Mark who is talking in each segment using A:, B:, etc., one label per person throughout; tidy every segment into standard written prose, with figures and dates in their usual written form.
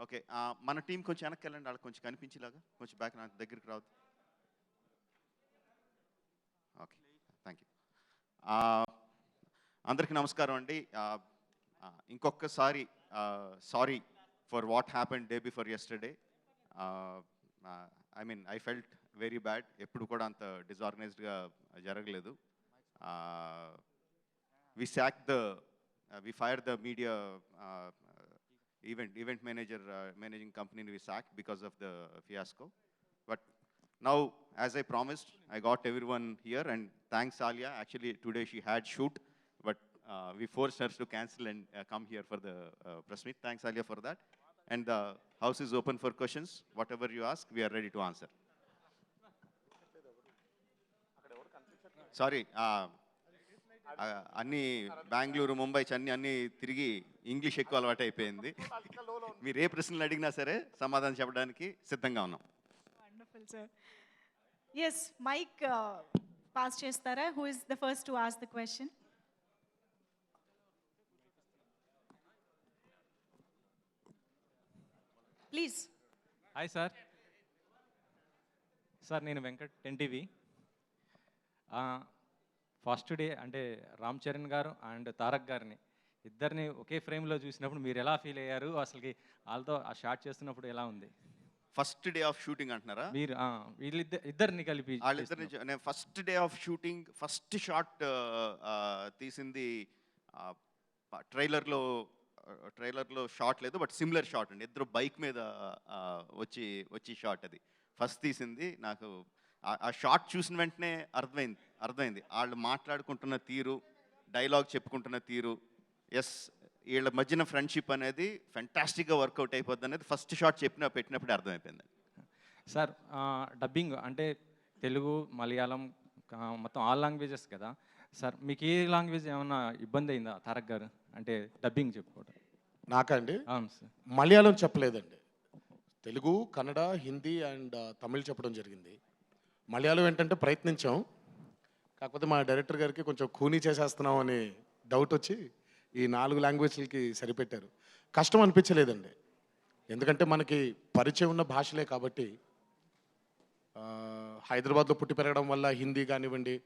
A: Okay. మన team కొంచెం వెనక్కి వెళ్ళండి, వాళ్ళకి కొంచెం కనిపించేలాగా కొంచెం బ్యాక్ నాకు దగ్గరికి రావద్దు. Okay, thank you. అందరికీ నమస్కారం అండి. ఇంకొకసారి sorry for what happen day before yesterday. I mean I felt very bad. ఎప్పుడు కూడా అంత డిజార్గనైజ్డ్గా జరగలేదు. we fired the media event manager, managing company we sacked because of the fiasco. But now, as I promised, I got everyone here, and thanks Alia. Actually today she had shoot, but we forced her to cancel and come here for the press meet. Thanks Alia for that. And the house is open for questions. Whatever you ask, we are ready to answer. Sorry, అన్నీ బెంగళూరు ముంబై చెన్నై అన్నీ తిరిగి English ఎక్కువ అలవాటు అయిపోయింది. మీరు ఏ ప్రశ్నలు అడిగినా సరే సమాధానం చెప్పడానికి సిద్ధంగా ఉన్నాం.
B: Wonderful sir. Yes, mike pass చేస్తారా? Who is the first to ask the question? Please.
C: Hi sir. Sir నేను వెంకట్, ఎన్టీవీ. ఫస్ట్ డే అంటే రామ్ చరణ్ గారు అండ్ తారక్ గారిని ఇద్దరిని ఒకే ఫ్రేమ్లో చూసినప్పుడు మీరు ఎలా ఫీల్ అయ్యారు? అసలుకి వాళ్ళతో ఆ షాట్ చేస్తున్నప్పుడు ఎలా ఉంది?
A: ఫస్ట్ డే ఆఫ్ షూటింగ్ అంటున్నారా?
C: మీరు ఇద్దరిని కలిపి
A: వాళ్ళిద్దరిని నేను first day of shooting first shot తీసింది ట్రైలర్లో షాట్ లేదు, బట్ సిమిలర్ షాట్ అండి. ఇద్దరు బైక్ మీద వచ్చి షాట్ అది ఫస్ట్ తీసింది. నాకు ఆ షాట్ చూసిన వెంటనే అర్థమైంది వాళ్ళు మాట్లాడుకుంటున్న తీరు, డైలాగ్ చెప్పుకుంటున్న తీరు. ఎస్, వీళ్ళ మధ్యన ఫ్రెండ్షిప్ అనేది ఫెంటాస్టిక్గా వర్కౌట్ అయిపోద్ది అనేది ఫస్ట్ షాట్ పెట్టినప్పుడే అర్థమైపోయింది.
C: సార్ డబ్బింగ్ అంటే తెలుగు, మలయాళం మొత్తం ఆల్ లాంగ్వేజెస్ కదా సార్. మీకు ఏ లాంగ్వేజ్ ఏమన్నా ఇబ్బంది అయిందా తారక్ గారు అంటే డబ్బింగ్ చెప్పుకోవడం?
D: నాకండి
C: అవును సార్.
D: మలయాళం చెప్పలేదండి, తెలుగు, కన్నడ, హిందీ అండ్ తమిళ్ చెప్పడం జరిగింది. మలయాళం ఏంటంటే ప్రయత్నించాం, కాకపోతే మా డైరెక్టర్ గారికి కొంచెం కూనీ చేసేస్తున్నాం అని డౌట్ వచ్చి ఈ 4 లాంగ్వేజ్లకి సరిపెట్టారు. కష్టం అనిపించలేదండి, ఎందుకంటే మనకి పరిచయం ఉన్న భాషలే కాబట్టి. హైదరాబాద్లో పుట్టి పెరగడం వల్ల హిందీ కానివ్వండి,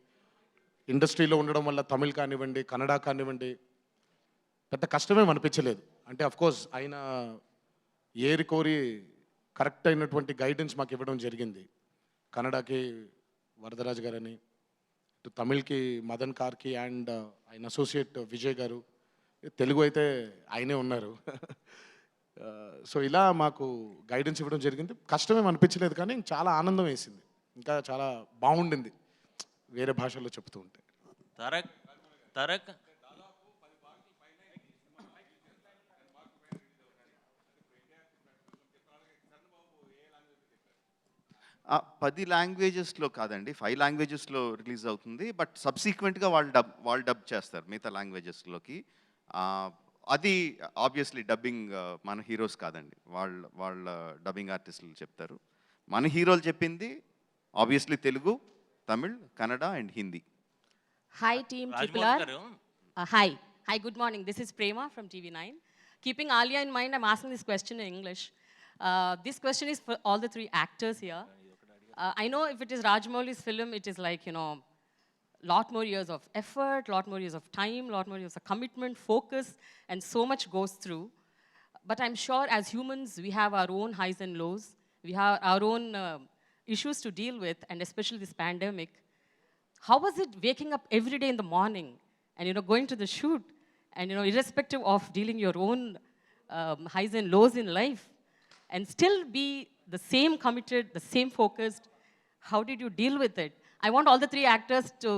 D: ఇండస్ట్రీలో ఉండడం వల్ల తమిళ్ కానివ్వండి, కన్నడ కానివ్వండి, పెద్ద కష్టమేం అనిపించలేదు. అంటే అఫ్కోర్స్ ఆయన ఏరి కోరి కరెక్ట్ అయినటువంటి గైడెన్స్ మాకు ఇవ్వడం జరిగింది. కన్నడకి వరదరాజ్ గారని, తమిళ్కి మదన్ కార్కి అండ్ ఆయన అసోసియేట్ విజయ్ గారు, తెలుగు అయితే ఆయనే ఉన్నారు. సో ఇలా మాకు గైడెన్స్ ఇవ్వడం జరిగింది. కష్టమేం అనిపించలేదు, కానీ చాలా ఆనందం వేసింది, ఇంకా చాలా బాగుండింది వేరే భాషల్లో చెప్తూ ఉంటే.
E: తారక్
A: 10 లాంగ్వేజెస్లో కాదండి, 5 లాంగ్వేజెస్లో రిలీజ్ అవుతుంది. బట్ సబ్సీక్వెంట్గా వాళ్ళు డబ్ చేస్తారు మిగతా లాంగ్వేజెస్లోకి. అది ఆబ్వియస్లీ డబ్బింగ్ మన హీరోస్ కాదండి, వాళ్ళ డబ్బింగ్ ఆర్టిస్టులు చెప్తారు. మన హీరోలు చెప్పింది obviously Telugu, Tamil, Kannada and Hindi.
F: Hi team Triple R. Hi, good morning. This is Prema from TV9. Keeping Alia in mind, I'm asking this question in English. This question is for all the 3 actors here. I know if it is Rajamouli's film, it is like, lot more years of effort, lot more years of time, lot more years of commitment, focus, and so much goes through. But I'm sure as humans, we have our own highs and lows. We have our own issues to deal with, and especially this pandemic. How was it waking up every day in the morning and, going to the shoot and, irrespective of dealing your own highs and lows in life and still be the same committed, the same focused? How did you deal with it? I want all the 3 actors to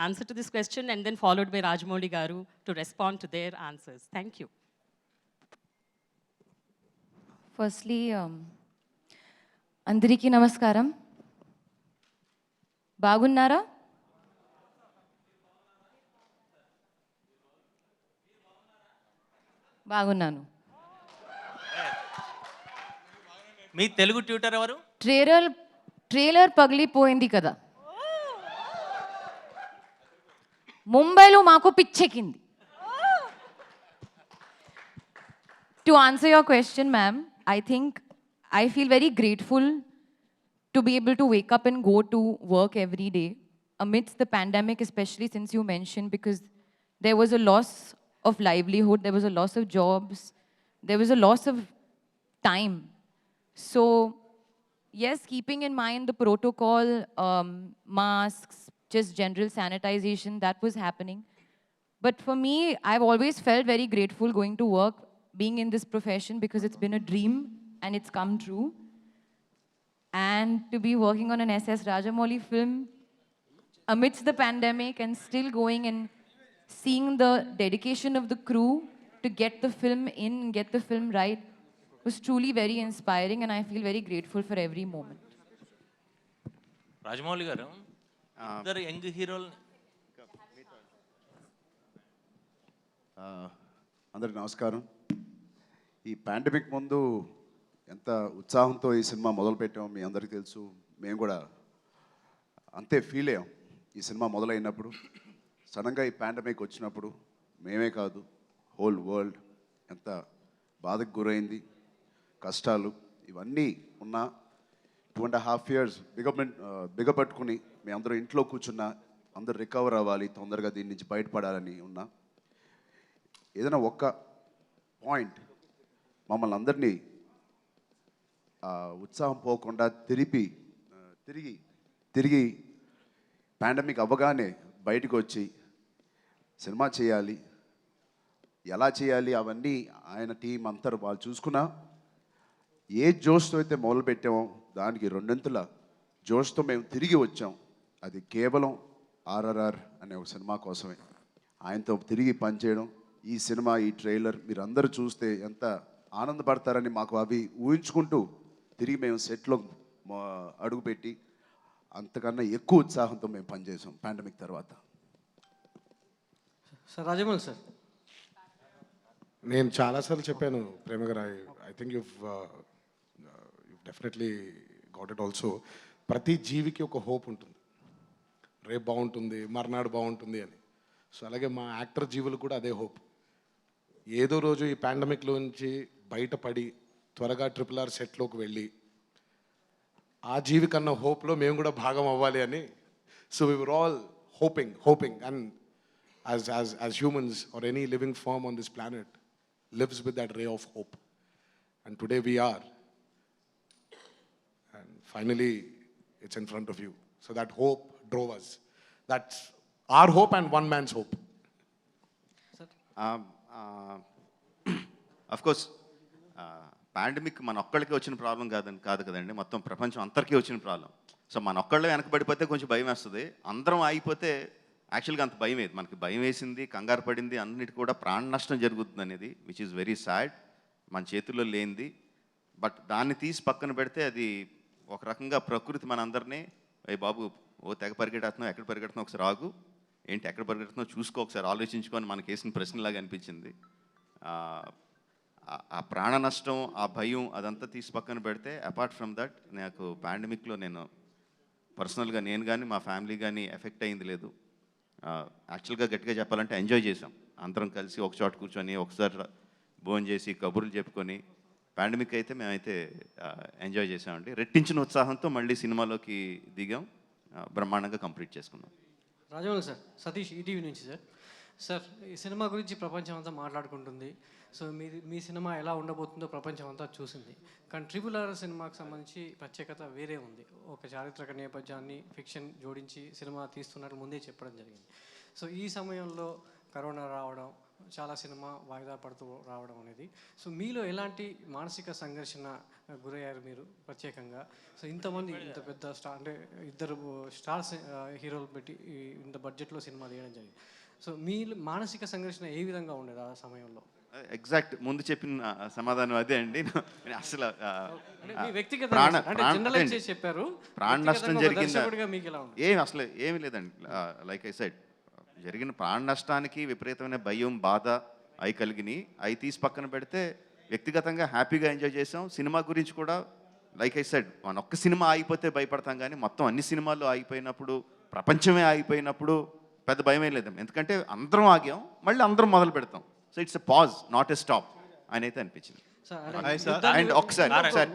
F: answer to this question and then followed by Rajamouli Garu to respond to their answers. Thank you.
G: Firstly, Andariki Namaskaram. Bagunnara? బాగున్నాను.
E: మీ Telugu tutor ఎవరు?
G: Trailer పగిలిపోయింది కదా, ముంబైలో మాకు పిచ్చెక్కింది. To answer your question ma'am, I think I feel very grateful to be able to wake up and go to work every day amidst the pandemic, especially since you mentioned, because there was a loss of livelihood, there was a loss of jobs, there was a loss of time. So, yes, keeping in mind the protocol, masks, just general sanitization, that was happening. But for me, I've always felt very grateful going to work, being in this profession, because it's been a dream and it's come true. And to be working on an SS Rajamouli film amidst the pandemic and still going and seeing the dedication of the crew to get the film in and get the film right was truly very inspiring, and I feel very grateful for every moment.
E: Rajamouli గారు ఇద్దరు young హీరోలు
H: అందరికి నమస్కారం. ఈ pandemic ముందు ఎంత ఉత్సాహంతో ఈ సినిమా మొదలుపెట్టామో మీ అందరికీ తెలుసు. మేము కూడా అంతే ఫీల్ అయ్యాం ఈ సినిమా మొదలైనప్పుడు. సడన్గా ఈ పాండమిక్ వచ్చినప్పుడు మేమే కాదు, హోల్ వరల్డ్ ఎంత బాధకు గురైంది, కష్టాలు ఇవన్నీ ఉన్నా 2.5 years బిగపట్టుకుని మీ అందరూ ఇంట్లో కూర్చున్నా, అందరూ రికవర్ అవ్వాలి, తొందరగా దీని నుంచి బయటపడాలని ఉన్నా, ఏదైనా ఒక్క పాయింట్ మమ్మల్ని అందరినీ ఉత్సాహం పోకుండా తిరిగి పాండమిక్ అవ్వగానే బయటకు వచ్చి సినిమా చేయాలి, ఎలా చేయాలి అవన్నీ ఆయన టీం అంతా వాళ్ళు చూసుకున్నా. ఏ జోష్తో అయితే మొదలుపెట్టామో దానికి రెండింతల జోష్తో మేము తిరిగి వచ్చాం. అది కేవలం ఆర్ఆర్ఆర్ అనే ఒక సినిమా కోసమే. ఆయనతో తిరిగి పనిచేయడం, ఈ సినిమా, ఈ ట్రైలర్ మీరు అందరూ చూస్తే ఎంత ఆనందపడతారని మాకు అవి ఊహించుకుంటూ తిరిగి మేము సెట్లో అడుగుపెట్టి అంతకన్నా ఎక్కువ ఉత్సాహంతో మేము పనిచేసాం పాండమిక్ తర్వాత.
I: సార్ రాజమౌళి సార్,
D: నేను చాలాసార్లు చెప్పాను ప్రేమ గారు, I think you definitely got it also. ప్రతి జీవికి ఒక హోప్ ఉంటుంది, రేపు బాగుంటుంది, మర్నాడు బాగుంటుంది అని. సో అలాగే మా యాక్టర్ జీవులు కూడా అదే హోప్. ఏదో రోజు ఈ పాండమిక్లోంచి బయటపడి త్వరగా RRR సెట్లోకి వెళ్ళి ఆ జీవి కన్నా హోప్లో మేము కూడా భాగం అవ్వాలి అని. So we were all hoping and as humans or any living form on this planet lives with that ray of hope. And today we are. And finally, it's in front of you. So that hope drove us. That's our hope and one man's hope.
A: Of course pandemic మన ఒక్కళ్ళకి వచ్చిన problem కాదు కదండి, మొత్తం ప్రపంచం అందరికీ వచ్చిన problem. So మన ఒక్కళ్ళే వెనకబడిపోతే కొంచెం భయం వేస్తుంది, అందరం ఆగిపోతే యాక్చువల్గా అంత భయం వేది. మనకి భయం వేసింది, కంగారు పడింది, అన్నిటి కూడా ప్రాణ నష్టం జరుగుతుంది అనేది విచ్ ఈజ్ వెరీ సాడ్, మన చేతుల్లో లేనిది. బట్ దాన్ని తీసి పక్కన పెడితే అది ఒక రకంగా ప్రకృతి మన అందరినీ, అయ్యి బాబు ఓ తెగ పరిగెడుతున్నావు, ఎక్కడ పరిగెడుతున్నావు ఒకసారి ఆగు, ఏంటి ఎక్కడ పరిగెడుతున్నావు చూసుకో, ఒకసారి ఆలోచించుకొని మనకి వేసిన ప్రశ్నలాగా అనిపించింది. ఆ ప్రాణ నష్టం, ఆ భయం అదంతా తీసి పక్కన పెడితే అపార్ట్ ఫ్రమ్ దట్ నాకు పాండమిక్లో నేను పర్సనల్గా నేను కానీ మా ఫ్యామిలీ కానీ ఎఫెక్ట్ అయింది లేదు. యాక్చువల్గా గట్టిగా చెప్పాలంటే ఎంజాయ్ చేసాం, అందరం కలిసి ఒక చోట కూర్చొని ఒకసారి భోజనం చేసి కబుర్లు చెప్పుకొని. పాండమిక్ అయితే మేమైతే ఎంజాయ్ చేసామండి, రెట్టించిన ఉత్సాహంతో మళ్ళీ సినిమాలోకి దిగాం, బ్రహ్మాండంగా కంప్లీట్ చేసుకున్నాం.
I: రాజమౌళి సార్, సతీష్ ఈటీవీ నుంచి సార్. సార్, ఈ సినిమా గురించి ప్రపంచం అంతా మాట్లాడుకుంటుంది. సో మీ సినిమా ఎలా ఉండబోతుందో ప్రపంచం అంతా చూసింది. కానీ RRR సినిమాకి సంబంధించి ప్రత్యేకత వేరే ఉంది. ఒక చారిత్రక నేపథ్యాన్ని ఫిక్షన్ జోడించి సినిమా తీస్తున్నట్టు ముందే చెప్పడం జరిగింది. సో ఈ సమయంలో కరోనా రావడం, చాలా సినిమా వాయిదా పడుతూ రావడం అనేది, సో మీలో ఎలాంటి మానసిక సంఘర్షణ గురయ్యారు మీరు ప్రత్యేకంగా? సో ఇంతమంది, ఇంత పెద్ద స్టార్, అంటే 2 స్టార్స్ హీరోలు పెట్టి ఇంత బడ్జెట్లో సినిమా తీయడం జరిగింది. సో మీ మానసిక సంఘర్షణ ఏ విధంగా ఉండేది ఆ సమయంలో?
A: ఎగ్జాక్ట్ ముందు చెప్పిన సమాధానం అదే అండి. అసలు
I: చెప్పారు
A: ప్రాణ నష్టం జరిగిందా అసలు ఏమి లేదండి. లైక్ ఐ సెడ్, జరిగిన ప్రాణ నష్టానికి విపరీతమైన భయం, బాధ అవి కలిగినాయి. అవి తీసి పక్కన పెడితే వ్యక్తిగతంగా హ్యాపీగా ఎంజాయ్ చేసాం. సినిమా గురించి కూడా లైక్ ఐ సెడ్, మన ఒక్క సినిమా ఆగిపోతే భయపడతాం, కానీ మొత్తం అన్ని సినిమాలు ఆగిపోయినప్పుడు, ప్రపంచమే ఆగిపోయినప్పుడు పెద్ద భయమే లేదు. ఎందుకంటే అందరం ఆగాం, మళ్ళీ అందరం మొదలు పెడతాం. So it's a pause, not a stop అని అయితే అనిపించింది.
I: సార్
A: Hi,
I: అంటే
A: sir.
I: యుద్ధాన్ని
A: And ఒకసారి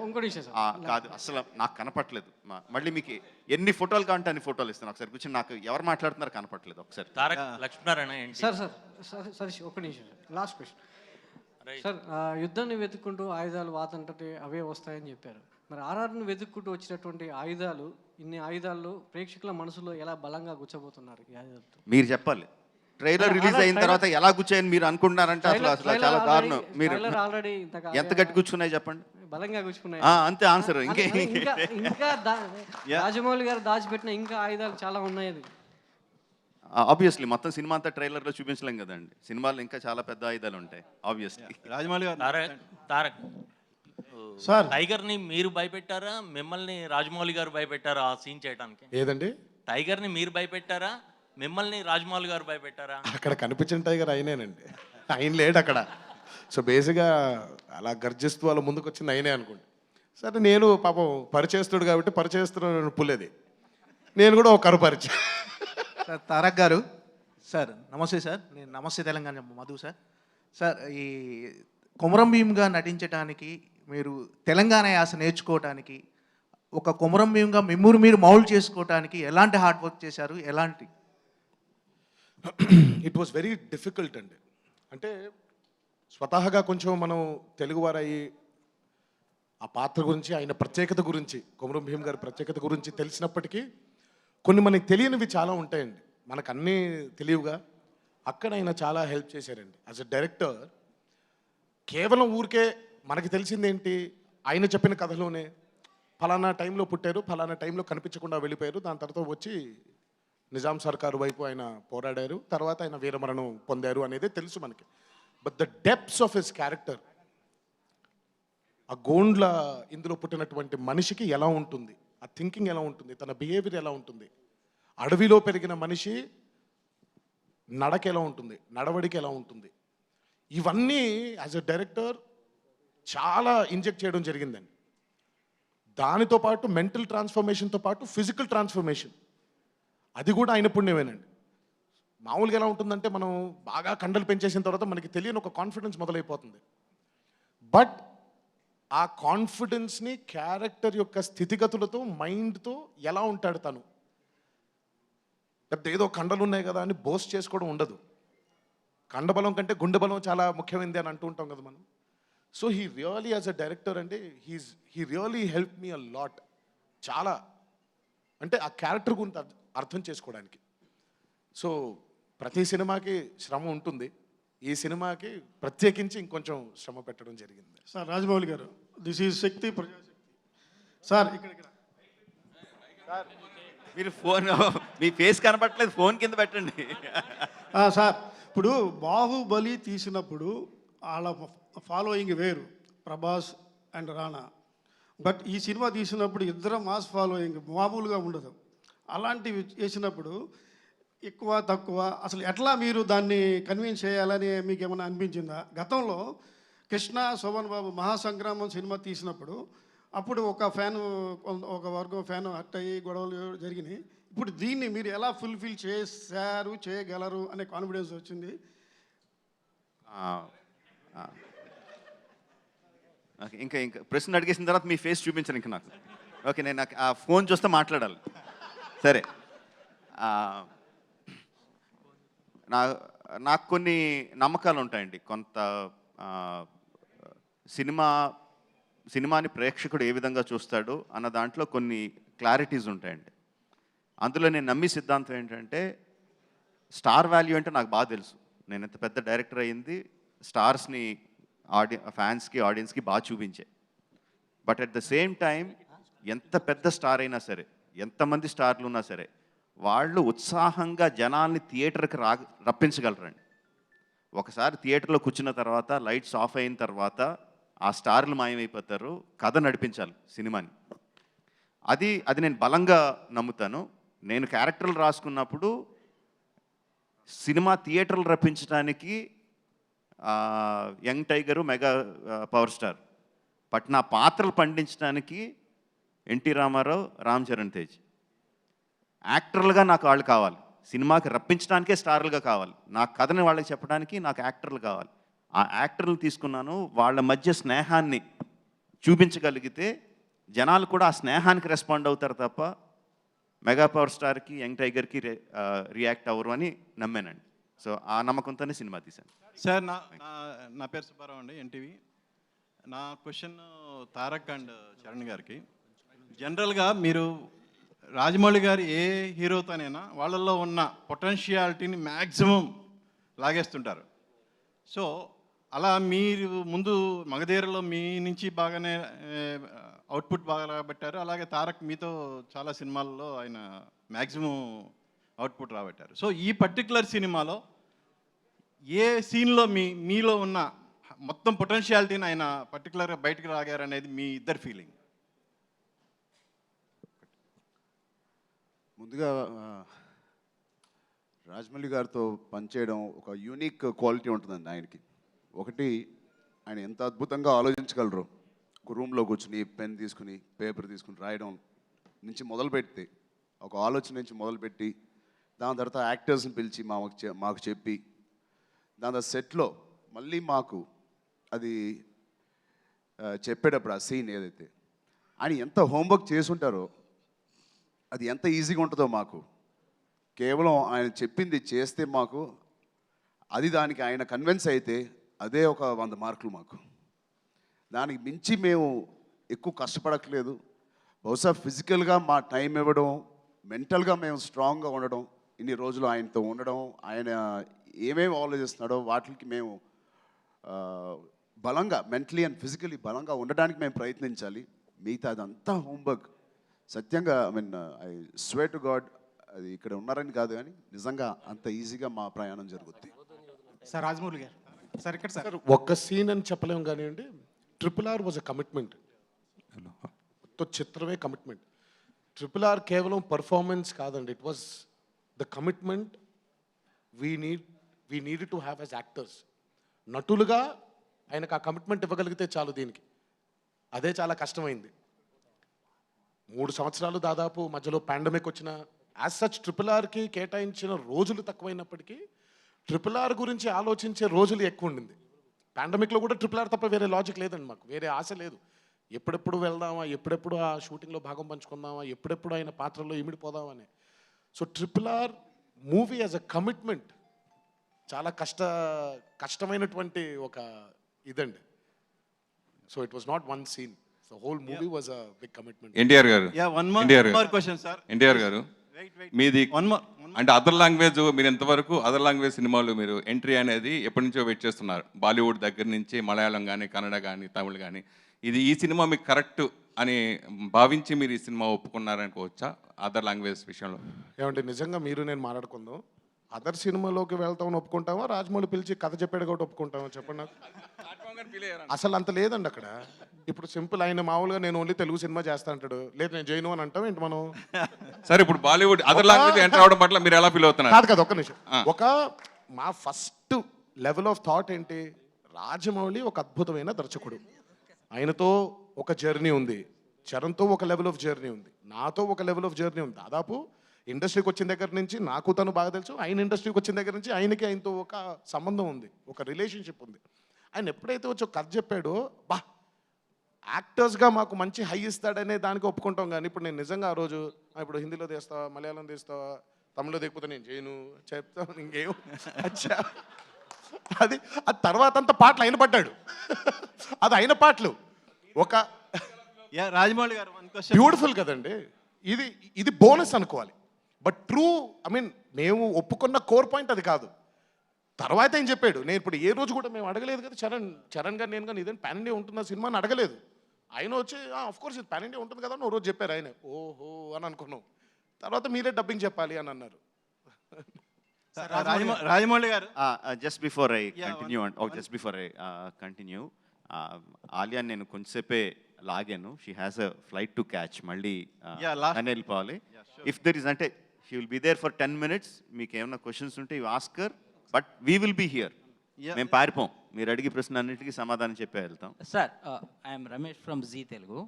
I: ఇంకో విషయం సార్
A: కాదు, అసలు నాకు కనపట్లేదు. మళ్ళీ మీకు ఎన్ని ఫోటోలు కావాలంటే అన్ని ఫోటోలు ఇస్తాను. ఒకసారి కూర్చొని నాకు ఎవరు మాట్లాడుతున్నారో కనపట్లేదు. ఒకసారి
E: తారక్ లక్ష్మీనారాయణ ఏంటి
I: సార్ సతీష్ ఒక్క నిమిషం సార్ లాస్ట్ క్వశ్చన్ సార్ యుద్ధాన్ని వెతుక్కుంటూ ఆయుధాలు వాతంటే అవే వస్తాయని చెప్పారు. మరి ఆర్ఆర్ని వెతుక్కుంటూ వచ్చినటువంటి ఆయుధాలు, ఇన్ని ఆయుధాల్లో ప్రేక్షకుల మనసులో ఎలా బలంగా గుచ్చబోతున్నారు ఈ ఆయుధాలతో?
A: మీరు చెప్పాలి. ట్రైలర్ రిలీజ్ అయిన తర్వాత ఎలా కూర్చోయని మీరు అనుకుంటున్నారంటే అసలు చాలా దారుణం. మీరు
I: ఆల్రెడీ
A: ఎంత గట్టి కూర్చున్నాయి చెప్పండి.
I: బలంగా గుచ్చుకున్నాయి.
A: అంతే ఆన్సర్.
I: ఇంకా రాజమౌళి గారు దాచిపెట్టిన ఇంకా ఆయుధాలు చాలా ఉన్నాయి.
A: ఆబ్వియస్లీ మొత్తం సినిమా అంతా ట్రైలర్లో చూపించలేం కదండి. సినిమాలో ఇంకా చాలా పెద్ద ఆయుధాలు ఉంటాయి ఆబ్వియస్లీ.
J: రాజమౌళి గారు
E: తారక్
J: సార్
E: టైగర్ ని మీరు భయపెట్టారా, మిమ్మల్ని రాజమౌళి గారు భయపెట్టారా ఆ సీన్ చేయడానికి?
D: ఏదండి?
E: టైగర్ ని మీరు భయపెట్టారా, మిమ్మల్ని రాజమౌళి గారు భయపెట్టారా?
D: అక్కడ కనిపించిన టైగర్ అయినేనండి, ఆయన లేడు అక్కడ. సో బేసిక్గా అలా గర్జిస్తూ వాళ్ళ ముందుకు వచ్చింది అయినే అనుకోండి. సరే నేను పాపం పరిచేస్తుడు కాబట్టి పరిచేస్తున్నాను పుల్లేది, నేను కూడా ఒక కరుపరిచే.
J: సార్ తారక్ గారు సార్ నమస్తే సార్. నేను నమస్తే తెలంగాణ మధు సార్. సార్ ఈ కొమరం భీమ్గా నటించడానికి మీరు తెలంగాణ యాస నేర్చుకోవడానికి, ఒక కొమరం భీమ్గా మిమ్మల్ని మీరు మౌల్డ్ చేసుకోవడానికి ఎలాంటి హార్డ్ వర్క్ చేశారు? ఎలాంటి?
D: ఇట్ వాస్ వెరీ డిఫికల్ట్ అండి. అంటే స్వతహాగా కొంచెం మనం తెలుగువారయ్యి ఆ పాత్ర గురించి, ఆయన ప్రత్యేకత గురించి, కొమరం భీమ్ గారి ప్రత్యేకత గురించి తెలిసినప్పటికీ కొన్ని మనకి తెలియనివి చాలా ఉంటాయండి. మనకు అన్నీ తెలియవుగా. అక్కడ ఆయన చాలా హెల్ప్ చేశారండి యాజ్ అ డైరెక్టర్. కేవలం ఊరికే మనకి తెలిసిందేంటి, ఆయన చెప్పిన కథలోనే ఫలానా టైంలో పుట్టారు, ఫలానా టైంలో కనిపించకుండా వెళ్ళిపోయారు, దాని తర్వాత వచ్చి నిజాం సర్కారు వైపు ఆయన పోరాడారు, తర్వాత ఆయన వీరమరణం పొందారు అనేది తెలుసు మనకి. But the depths of his character, ఆ గోండ్ల ఇందులో పుట్టినటువంటి మనిషికి ఎలా ఉంటుంది, ఆ థింకింగ్ ఎలా ఉంటుంది, తన బిహేవియర్ ఎలా ఉంటుంది, అడవిలో పెరిగిన మనిషి నడక ఎలా ఉంటుంది, నడవడికి ఎలా ఉంటుంది, ఇవన్నీ యాజ్ అ డైరెక్టర్ చాలా ఇంజెక్ట్ చేయడం జరిగిందండి. దానితో పాటు మెంటల్ ట్రాన్స్ఫర్మేషన్తో పాటు ఫిజికల్ ట్రాన్స్ఫర్మేషన్, అది కూడా ఆయన పుణ్యమేనండి. మామూలుగా ఎలా ఉంటుందంటే మనం బాగా కండలు పెంచేసిన తర్వాత మనకి తెలియని ఒక కాన్ఫిడెన్స్ మొదలైపోతుంది. బట్ ఆ కాన్ఫిడెన్స్ని క్యారెక్టర్ యొక్క స్థితిగతులతో, మైండ్తో ఎలా ఉంటాడు తను, లేకపోతే ఏదో కండలు ఉన్నాయి కదా అని బోస్ట్ చేసుకోవడం ఉండదు. కండబలం కంటే గుండె బలం చాలా ముఖ్యమైనది అని అంటూ ఉంటాం కదా మనం. So he really as a director అండి, he really help me a lot. చాలా అంటే ఆ క్యారెక్టర్ గురించి అర్థం చేసుకోవడానికి. సో ప్రతి సినిమాకి శ్రమ ఉంటుంది, ఈ సినిమాకి ప్రత్యేకించి ఇంకొంచెం శ్రమ పెట్టడం జరిగింది.
K: సార్ రాజమౌళి గారు, this is Shakti Prajasakti sir. ఇక్కడ
A: సార్ మీరు ఫోన్, మీ ఫేస్ కనపట్లేదు, ఫోన్ కింద పెట్టండి.
K: సార్ ఇప్పుడు బాహుబలి తీసినప్పుడు వాళ్ళ ఫాలోయింగ్ వేరు, ప్రభాస్ అండ్ రాణా. బట్ ఈ సినిమా తీసినప్పుడు ఇద్దరు మాస్ ఫాలోయింగ్ మామూలుగా ఉండదు. అలాంటివి చేసినప్పుడు ఎక్కువ తక్కువ అసలు ఎట్లా మీరు దాన్ని కన్విన్స్ చేయాలని మీకు ఏమైనా అనిపించిందా? గతంలో కృష్ణ శోభన్ బాబు మహాసంగ్రామం సినిమా తీసినప్పుడు అప్పుడు ఒక వర్గం ఫ్యాన్ హర్ట్ అయ్యి గొడవలు జరిగినాయి. ఇప్పుడు దీన్ని మీరు ఎలా ఫుల్ఫిల్ చేశారు, చేయగలరు అనే కాన్ఫిడెన్స్ వచ్చింది?
A: ఇంకా ప్రశ్న అడిగేసిన తర్వాత మీ ఫేస్ చూపించను ఇంకా నాకు. ఓకే, నేను నాకు ఆ ఫోన్ చూస్తే మాట్లాడాలి. సరే, నాకు కొన్ని నమ్మకాలు ఉంటాయండి. కొంత సినిమాని ప్రేక్షకుడు ఏ విధంగా చూస్తాడు అన్న దాంట్లో కొన్ని క్లారిటీస్ ఉంటాయండి. అందులో నేను నమ్మి సిద్ధాంతం ఏంటంటే, స్టార్ వాల్యూ అంటే నాకు బాగా తెలుసు. నేను ఎంత పెద్ద డైరెక్టర్ అయ్యింది స్టార్స్ని ఫ్యాన్స్కి, ఆడియన్స్కి బాగా చూపించే. But at the same time ఎంత పెద్ద స్టార్ అయినా సరే, ఎంతమంది స్టార్లు ఉన్నా సరే, వాళ్ళు ఉత్సాహంగా జనాల్ని థియేటర్కి రప్పించగలరండి. ఒకసారి థియేటర్లో కూర్చున్న తర్వాత లైట్స్ ఆఫ్ అయిన తర్వాత ఆ స్టార్లు మాయమైపోతారు, కథ నడిపించాలి సినిమాని. అది నేను బలంగా నమ్ముతాను. నేను క్యారెక్టర్లు రాసుకున్నప్పుడు సినిమా థియేటర్లు రప్పించడానికి young tiger, mega power star. But నా పాత్రలు పండించడానికి ఎన్టీ రామారావు, రామ్ చరణ్ తేజ్. యాక్టర్లుగా నాకు వాళ్ళు కావాలి, సినిమాకి రప్పించడానికే స్టార్లుగా కావాలి. నా కథని వాళ్ళకి చెప్పడానికి నాకు యాక్టర్లు కావాలి. ఆ యాక్టర్లు తీసుకున్నాను, వాళ్ళ మధ్య స్నేహాన్ని చూపించగలిగితే జనాలు కూడా ఆ స్నేహానికి రెస్పాండ్ అవుతారు తప్ప మెగా పవర్ స్టార్కి యంగ్ టైగర్కి రియాక్ట్ అవ్వరు అని నమ్మానండి. సో ఆ నమ్మకంతోనే సినిమా తీశాను.
L: సార్ నా పేరు సుబ్బారావు అండి, ఎన్టీవీ. నా క్వశ్చన్ తారక్ అండ్ చరణ్ గారికి. జనరల్గా మీరు రాజమౌళి గారు ఏ హీరోతోనైనా వాళ్ళల్లో ఉన్న పొటెన్షియాలిటీని మ్యాక్సిమం లాగేస్తుంటారు. సో అలా మీరు ముందు మగధీరలో మీ నుంచి బాగానే అవుట్పుట్ బాగా రాబట్టారు. అలాగే తారక్ మీతో చాలా సినిమాల్లో ఆయన మ్యాక్సిమం అవుట్పుట్ రాబట్టారు. సో ఈ పర్టికులర్ సినిమాలో ఏ సీన్లో మీలో ఉన్న మొత్తం పొటెన్షియాలిటీని ఆయన పర్టికులర్గా బయటకు రాగారనేది మీ ఇద్దరు ఫీలింగ్?
H: ముందుగా రాజమౌళి గారితో పనిచేయడం ఒక యూనిక్ క్వాలిటీ ఉంటుందండి ఆయనకి. ఒకటి, ఆయన ఎంత అద్భుతంగా ఆలోచించగలరు. ఒక రూమ్లో కూర్చుని పెన్ తీసుకుని పేపర్ తీసుకుని రాయడం నుంచి మొదలుపెడితే, ఒక ఆలోచన నుంచి మొదలుపెట్టి దాని తర్వాత యాక్టర్స్ని పిలిచి మాకు చెప్పి దాని తర్వాత సెట్లో మళ్ళీ మాకు అది చెప్పేటప్పుడు ఆ సీన్ ఏదైతే ఆయన ఎంత హోంవర్క్ చేసుంటారో అది ఎంత ఈజీగా ఉంటుందో మాకు. కేవలం ఆయన చెప్పింది చేస్తే మాకు అది దానికి ఆయన కన్విన్స్ అయితే అదే ఒక 100 మార్కులు మాకు. దానికి మించి మేము ఎక్కువ కష్టపడట్లేదు. బహుశా ఫిజికల్గా మా టైం ఇవ్వడం, మెంటల్గా మేము స్ట్రాంగ్గా ఉండడం, ఇన్ని రోజులు ఆయనతో ఉండడం, ఆయన ఏమేమి ఆలోచిస్తున్నాడో వాటికి మేము బలంగా మెంటలీ అండ్ ఫిజికలీ బలంగా ఉండడానికి మేము ప్రయత్నించాలి. మిగతా అదంతా హోంవర్క్. సత్యంగా ఐ స్వేర్ టు గాడ్ అది ఇక్కడ ఉన్నారని కాదు కానీ నిజంగా అంత ఈజీగా మా ప్రయాణం జరుగుద్ది.
K: సార్ రాజమౌళి గారు సార్ ఇక్కడ సార్
D: ఒక్క సీన్ అని చెప్పలేము కానివ్వండి, RRR వాజ్ అ కమిట్మెంట్. మొత్తం చిత్రమే కమిట్మెంట్. RRR కేవలం పర్ఫార్మెన్స్ కాదండి, it was the commitment we need to have as actors. నటులుగా ఆయనకు ఆ కమిట్మెంట్ ఇవ్వగలిగితే చాలు. దీనికి అదే చాలా కష్టమైంది. 3 సంవత్సరాలు దాదాపు మధ్యలో పాండమిక్ వచ్చిన యాజ్ సచ్ RRRకి కేటాయించిన రోజులు తక్కువైనప్పటికీ RRR గురించి ఆలోచించే రోజులు ఎక్కువ ఉండింది. పాండమిక్లో కూడా RRR తప్ప వేరే లాజిక్ లేదండి, మాకు వేరే ఆశ లేదు. ఎప్పుడెప్పుడు వెళ్దామా, ఎప్పుడెప్పుడు ఆ షూటింగ్లో భాగం పంచుకుందామా, ఎప్పుడెప్పుడు ఆయన పాత్రలో ఇమిడిపోదామని. So RRR movie as a commitment చాలా కష్టమైనటువంటి ఒక ఇదండి. So it was not one scene, the whole movie was a big commitment.
L: NTR garu NTR గారు మీది అంటే అదర్ లాంగ్వేజ్, మీరు ఎంతవరకు అదర్ లాంగ్వేజ్ సినిమాలు మీరు ఎంట్రీ అనేది ఎప్పటి నుంచో వెయిట్ చేస్తున్నారు? బాలీవుడ్ దగ్గర నుంచి మలయాళం కానీ, కన్నడ కానీ, తమిళ్ కానీ, ఈ సినిమా మీకు కరెక్ట్ అని భావించి మీరు ఈ సినిమా ఒప్పుకున్నారనుకోవచ్చా అదర్ లాంగ్వేజ్ విషయంలో?
D: ఏమంటే నిజంగా మీరు నేను మాట్లాడుకుందాం. అదర్ సినిమాలోకి వెళ్తామని ఒప్పుకుంటామా, రాజమౌళి పిలిచి కథ చెప్పాడు కాబట్టి ఒప్పుకుంటామా చెప్పండి నాకు. అసలు అంత లేదండి అక్కడ. ఇప్పుడు సింపుల్, ఆయన మామూలుగా నేను ఓన్లీ తెలుగు సినిమా చేస్తా అంటాడు, లేదు నేను జైను అని అంటాం ఏంటి మనం?
L: సరే ఇప్పుడు బాలీవుడ్ అదర్ లాంగ్వేజ్ ఎంటర్ అవడం పట్ల మీరు ఎలా ఫీల్ అవుతున్నారు?
D: కాదు కదా, ఒక్క నిమిషం. మా ఫస్ట్ లెవెల్ ఆఫ్ థాట్ ఏంటి, రాజమౌళి ఒక అద్భుతమైన దర్శకుడు, ఆయనతో ఒక జర్నీ ఉంది, చరణ్తో ఒక లెవెల్ ఆఫ్ జర్నీ ఉంది, నాతో ఒక లెవెల్ ఆఫ్ జర్నీ ఉంది. దాదాపు ఇండస్ట్రీకి వచ్చిన దగ్గర నుంచి నాకు తను బాగా తెలుసు, ఆయన ఇండస్ట్రీకి వచ్చిన దగ్గర నుంచి ఆయనకి ఆయనతో ఒక సంబంధం ఉంది, ఒక రిలేషన్షిప్ ఉంది. ఆయన ఎప్పుడైతే వచ్చి ఒక కథ చెప్పాడో, యాక్టర్స్గా మాకు మంచి హై ఇస్తాడనే దానికి ఒప్పుకుంటాం. కానీ ఇప్పుడు నేను నిజంగా ఆ రోజు ఇప్పుడు హిందీలో తీస్తావా, మలయాళం తీస్తావా, తమిళలో దిగిపోతే నేను చేయను చెప్తాను ఇంకేం అచ్చా. అది తర్వాత అంతా పాటలు ఆయన పడ్డాడు, అది అయిన పాటలు ఒక
L: రాజమౌళి గారు
D: బ్యూటిఫుల్ కదండి. ఇది బోనస్ అనుకోవాలి. బట్ ట్రూ, మేము ఒప్పుకున్న కోర్ పాయింట్ అది కాదు. తర్వాత ఏం చెప్పాడు, నేను ఇప్పుడు ఏ రోజు కూడా మేము అడగలేదు కదా, చరణ్ గారు నేను కానీ ఇదేంటి పాన్ ఇండియా ఉంటుందా సినిమా అని అడగలేదు. ఆయన వచ్చి కోర్స్ ఇది పాన్ ఇండియా ఉంటుంది కదా అని ఓ రోజు చెప్పారు. ఆయన ఓహో అని అనుకున్నాం. తర్వాత మీరే డబ్బింగ్ చెప్పాలి అని అన్నారు.
L: Rajamouli garu
A: just before I continue Alia నేను కొంచెంసేపే లాగాను. She has a flight to catch, మళ్ళీ అని వెళ్ళిపోవాలి. ఇఫ్ దర్ ఇస్ అంటే she will be there for 10 minutes. మీకు ఏమైనా క్వశ్చన్స్ ఉంటే you ask her, but we will be here. మేము పారిపోం, మీరు అడిగి ప్రశ్న అన్నింటికి సమాధానం చెప్పే వెళ్తాం.
M: Sir, I'm Ramesh from Zee Telugu.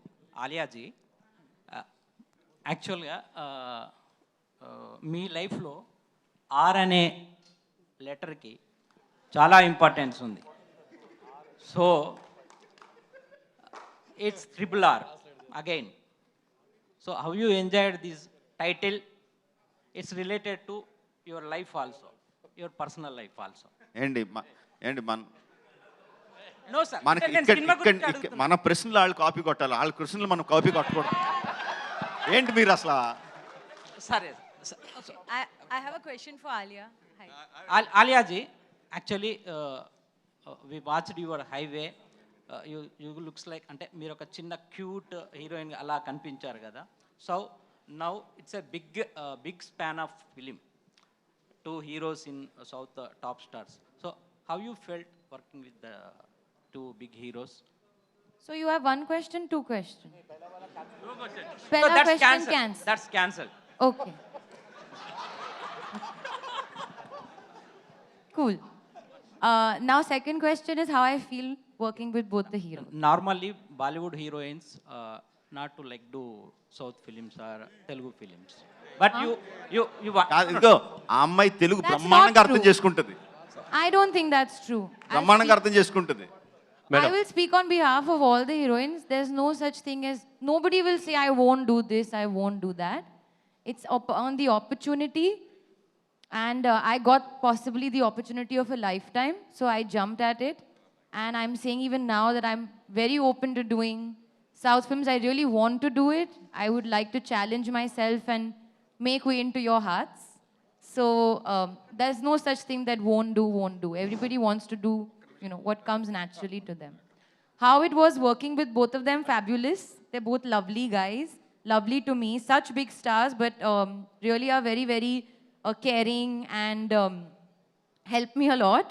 M: Alia ji, యాక్చువల్గా మీ లైఫ్లో ఆర్ అనే లెటర్కి చాలా ఇంపార్టెన్స్ ఉంది. So it's Triple R again. So how you enjoyed this title? It's related to your life also, your personal life also.
A: ఏంటి
M: No sir.
A: మనకి
M: నేను సినిమా గురించి
A: ఇక్కడ
M: అడుగుతున్నా.
A: మన ప్రశ్నలు వాళ్ళు కాపీ కొట్టాలి, వాళ్ళ ప్రశ్నలు మనం కాపీ కొట్టకూడదు. ఏంటి మీరు అసలు
M: సరే.
G: I have a question for Alia. Hi.
M: Alia ji, actually we watched your highway. You looks like అంటే మీరు ఒక చిన్న క్యూట్ హీరోయిన్ అలా కనిపించారు కదా. So now it's a big span of film, 2 heroes in South top stars. So how you felt working with the 2 big heroes?
G: So you have one question, 2 questions.
M: So
G: Pehla
M: that's
G: question
M: cancelled.
G: cancelled.
M: That's cancelled.
G: Okay. Cool. Now second question is how I feel working with both the heroes.
M: Normally Bollywood heroines not to like do South films or Telugu films, but you
A: కాదు, ఇదిగో ఆ అమ్మాయి Telugu
G: That's
A: బ్రహ్మాండంగా
G: not
A: అర్థం
G: true.
A: చేసుకుంటుంది,
G: I don't think that's true.
A: బ్రహ్మాండంగా అర్థం చేసుకుంటుంది.
G: I will speak on behalf of all the heroines. There's no such thing as, nobody will say, I won't do this, I won't do that. It's on the opportunity. And I got possibly the opportunity of a lifetime. So I jumped at it. And I'm saying even now that I'm very open to doing South films. I really want to do it. I would like to challenge myself and make way into your hearts. So there's no such thing that won't do. Everybody wants to do, what comes naturally to them. How it was working with both of them, fabulous. They're both lovely guys, lovely to me, such big stars, but really are very, very caring and help me a lot,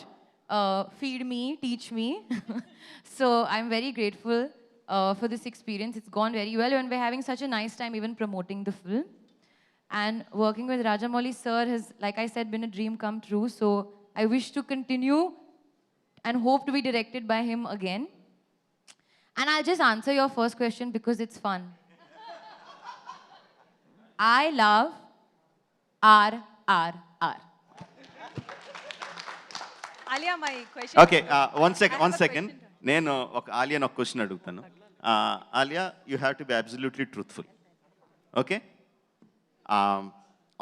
G: feed me, teach me. So I'm very grateful for this experience. It's gone very well, and we're having such a nice time even promoting the film. And working with Rajamouli sir has, like I said, been a dream come true. So I wish to continue and hope to be directed by him again. And I'll just answer your first question because it's fun. I love RRR.
B: Alia, my question.
A: Okay, one second. నేను ఆలియాని ఒక question అడుగుతాను. Alia, you have to be absolutely truthful. Okay,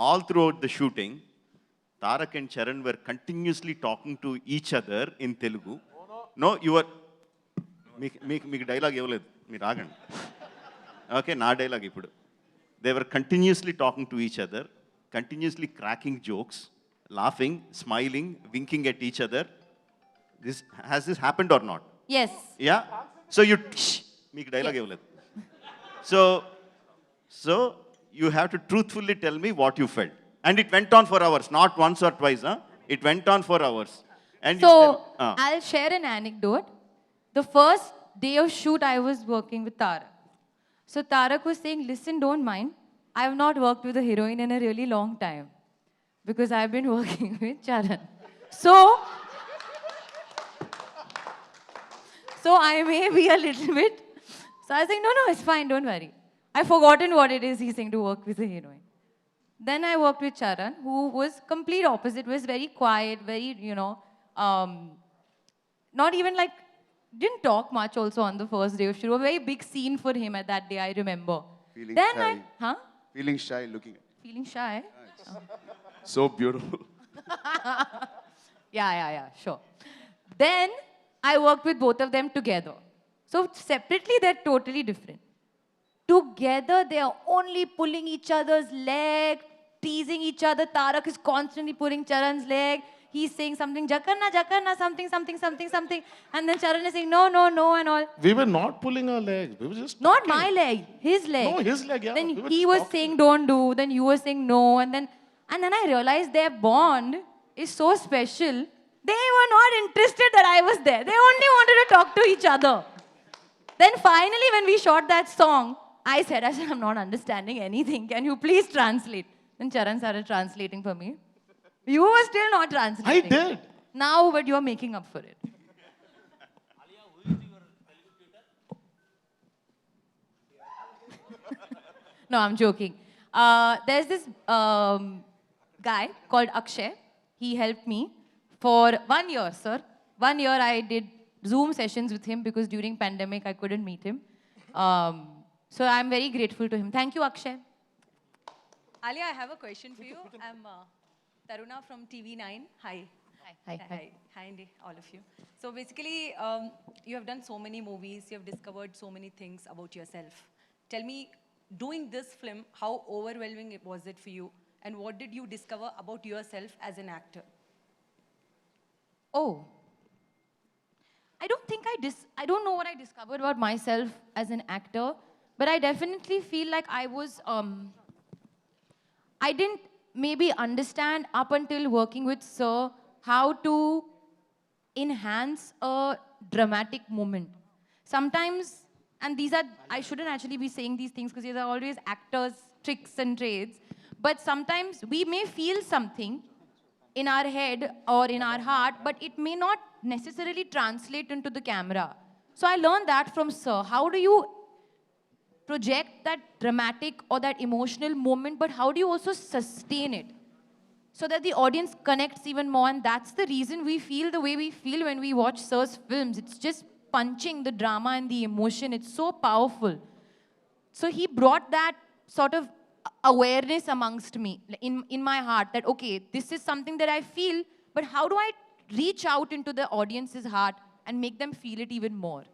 A: all throughout the shooting Tarak and Charan were continuously talking to each other in Telugu. No your మీకు dialogue ఇవ్వలేదు, మీరు ఆగండి. Okay, నా dialogue ఇప్పుడు. They were continuously talking to each other, continuously cracking jokes, laughing, smiling, winking at each other. Has this happened or not?
G: Yes.
A: Yeah? So you, meek dialogue evaledu. So you have to truthfully tell me what you felt. And it went on for hours, not once or twice, huh? It went on for hours. And
G: So
A: you
G: I'll share an anecdote. The first day of shoot, I was working with Tarak. So Tarak was saying, listen, don't mind. I have not worked with a heroine in a really long time because I've been working with Charan. So I may be a little bit. So I was like, no, it's fine, don't worry. I've forgotten what it is he's saying to work with a heroine. Then I worked with Charan, who was complete opposite, was very quiet, very, not even like, didn't talk much also on the first day of shoot. A very big scene for him at that day, I remember.
H: Feeling
G: Then
H: shy. Feeling shy looking at
G: Feeling shy?
H: so beautiful.
G: Yeah, sure. Then I worked with both of them together. So separately, they're totally different. Together, they are only pulling each other's leg, teasing each other. Tarak is constantly pulling Charan's leg. He's saying something, Jakarna, something. And then Charan is saying, no, and all.
D: We were not pulling our legs. We were just
G: Not
D: talking.
G: my leg, his leg.
D: No, his leg, yeah.
G: Then
D: We were
G: he
D: just
G: was
D: talking.
G: saying don't do, then you were saying no, and then I realized their bond is so special. They were not interested that I was there. They only wanted to talk to each other. Then finally, when we shot that song, I said, I'm not understanding anything. Can you please translate? Then Charan started translating for me. You were still not translating.
D: I did.
G: Now, but you are making up for it. No, I'm joking. There's this guy called Akshay. He helped me for 1 year, sir. 1 year I did Zoom sessions with him because during pandemic I couldn't meet him. So I'm very grateful to him. Thank you, Akshay.
N: Alia, I have a question for you. I'm Taruna from TV9. Hi. Hi, Andy, all of you. So basically, you have done so many movies, you have discovered so many things about yourself. Tell me, doing this film, how overwhelming was it for you? And what did you discover about yourself as an actor?
G: Oh. I don't think I don't know what I discovered about myself as an actor, but I definitely feel like I was, I didn't maybe understand up until working with Sir how to enhance a dramatic moment. Sometimes, and these are, I shouldn't actually be saying these things because these are always actors' tricks and trades, but sometimes we may feel something in our head or in our heart, but it may not necessarily translate into the camera. So I learned that from Sir. How do you project that dramatic or that emotional moment, but how do you also sustain it so that the audience connects even more? And that's the reason we feel the way we feel when we watch Sir's films. It's just punching the drama and the emotion. It's so powerful. So he brought that sort of awareness amongst me, in my heart, that, okay, this is something that I feel, but how do I reach out into the audience's heart and make them feel it even more?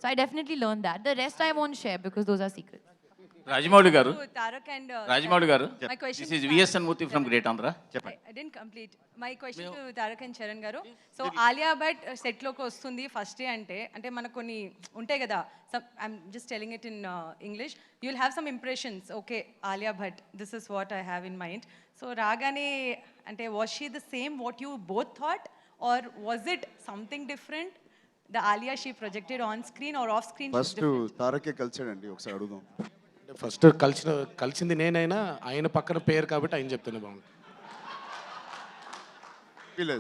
G: So I definitely learned that. The rest I won't share because those are secrets.
E: Rajamouli గారు
N: To Tarak and
E: Rajamouli గారు
N: my question
E: this is
N: to
E: VSN Murthy from great Andhra
N: I didn't complete. My question to Tarak and Charan garu. So Alia Bhatt set లోకి వస్తుంది first day అంటే మనకు కొన్ని ఉంటాయి కదా. I'm just telling it in English. You'll have some impressions. Okay, Alia Bhatt, this is what I have in mind. So రాగానే అంటే was she the same what you both thought, or was it something different? The Alia she projected on screen or off screen?
H: First తారకే కలిసాడండి, ఒకసారి అడుగుదాం.
D: First కలిసింది నేనైనా ఆయన పక్కన పేరు కాబట్టి ఆయన చెప్తేనే బాగుంది.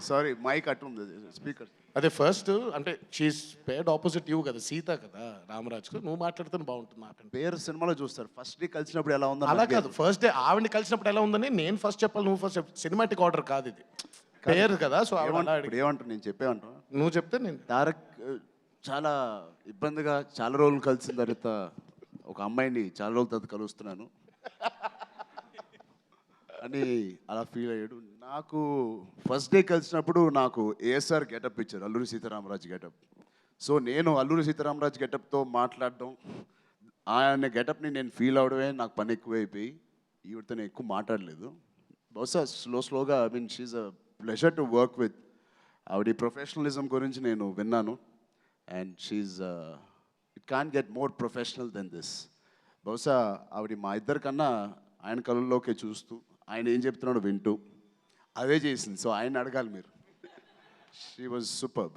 H: సారీ, మైక్ అటు ఉంది, స్పీకర్.
D: అదే ఫస్ట్ అంటే షీస్ పేర్డ్ ఆపోజిట్ యూ కదా, సీత కదా రామరాజ్కు. నువ్వు మాట్లాడితే బాగుంటుంది నాకంటే.
H: పేరు సినిమాలో చూస్తారు, ఫస్ట్ డే కలిసినప్పుడు ఎలా ఉందో.
D: అలా కాదు, ఫస్ట్ డే ఆవిడని కలిసినప్పుడు ఎలా ఉందని నేను ఫస్ట్ చెప్పాలి, నువ్వు ఫస్ట్ చెప్పాలి. సినిమాటిక్ ఆర్డర్ కాదు ఇది, పేరు కదా. సో
H: ఏమంటారు, నేను చెప్పేమంటాను,
D: నువ్వు చెప్తే నేను.
H: తారక్ చాలా ఇబ్బందిగా చాలా రోజులు కలిసిన తర్వాత ఒక అమ్మాయిని చాలా రోజుల తర్వాత కలుస్తున్నాను అని అలా ఫీల్ అయ్యాడు. నాకు ఫస్ట్ డే కలిసినప్పుడు నాకు ఏఎస్ఆర్ గెటప్ ఇచ్చారు, అల్లూరి సీతారామరాజు గెటప్. సో నేను అల్లూరి సీతారామరాజు గెటప్తో మాట్లాడడం, ఆయన గెటప్ని నేను ఫీల్ అవడమే నాకు పని ఎక్కువైపోయి ఈవిడతో నేను ఎక్కువ మాట్లాడలేదు. బహుశా స్లోగా I mean she's a pleasure to work with. ఆవిడ ప్రొఫెషనలిజం గురించి నేను విన్నాను, and she's it can't get more professional than this. బహుశా ఆవిడ మా ఇద్దరికన్నా ఆయన కళ్ళల్లోకే చూస్తూ ఆయన ఏం చెప్తున్నాడో వింటూ అదే చేసింది. సో ఆయన అడగాలి మీరు. She was superb.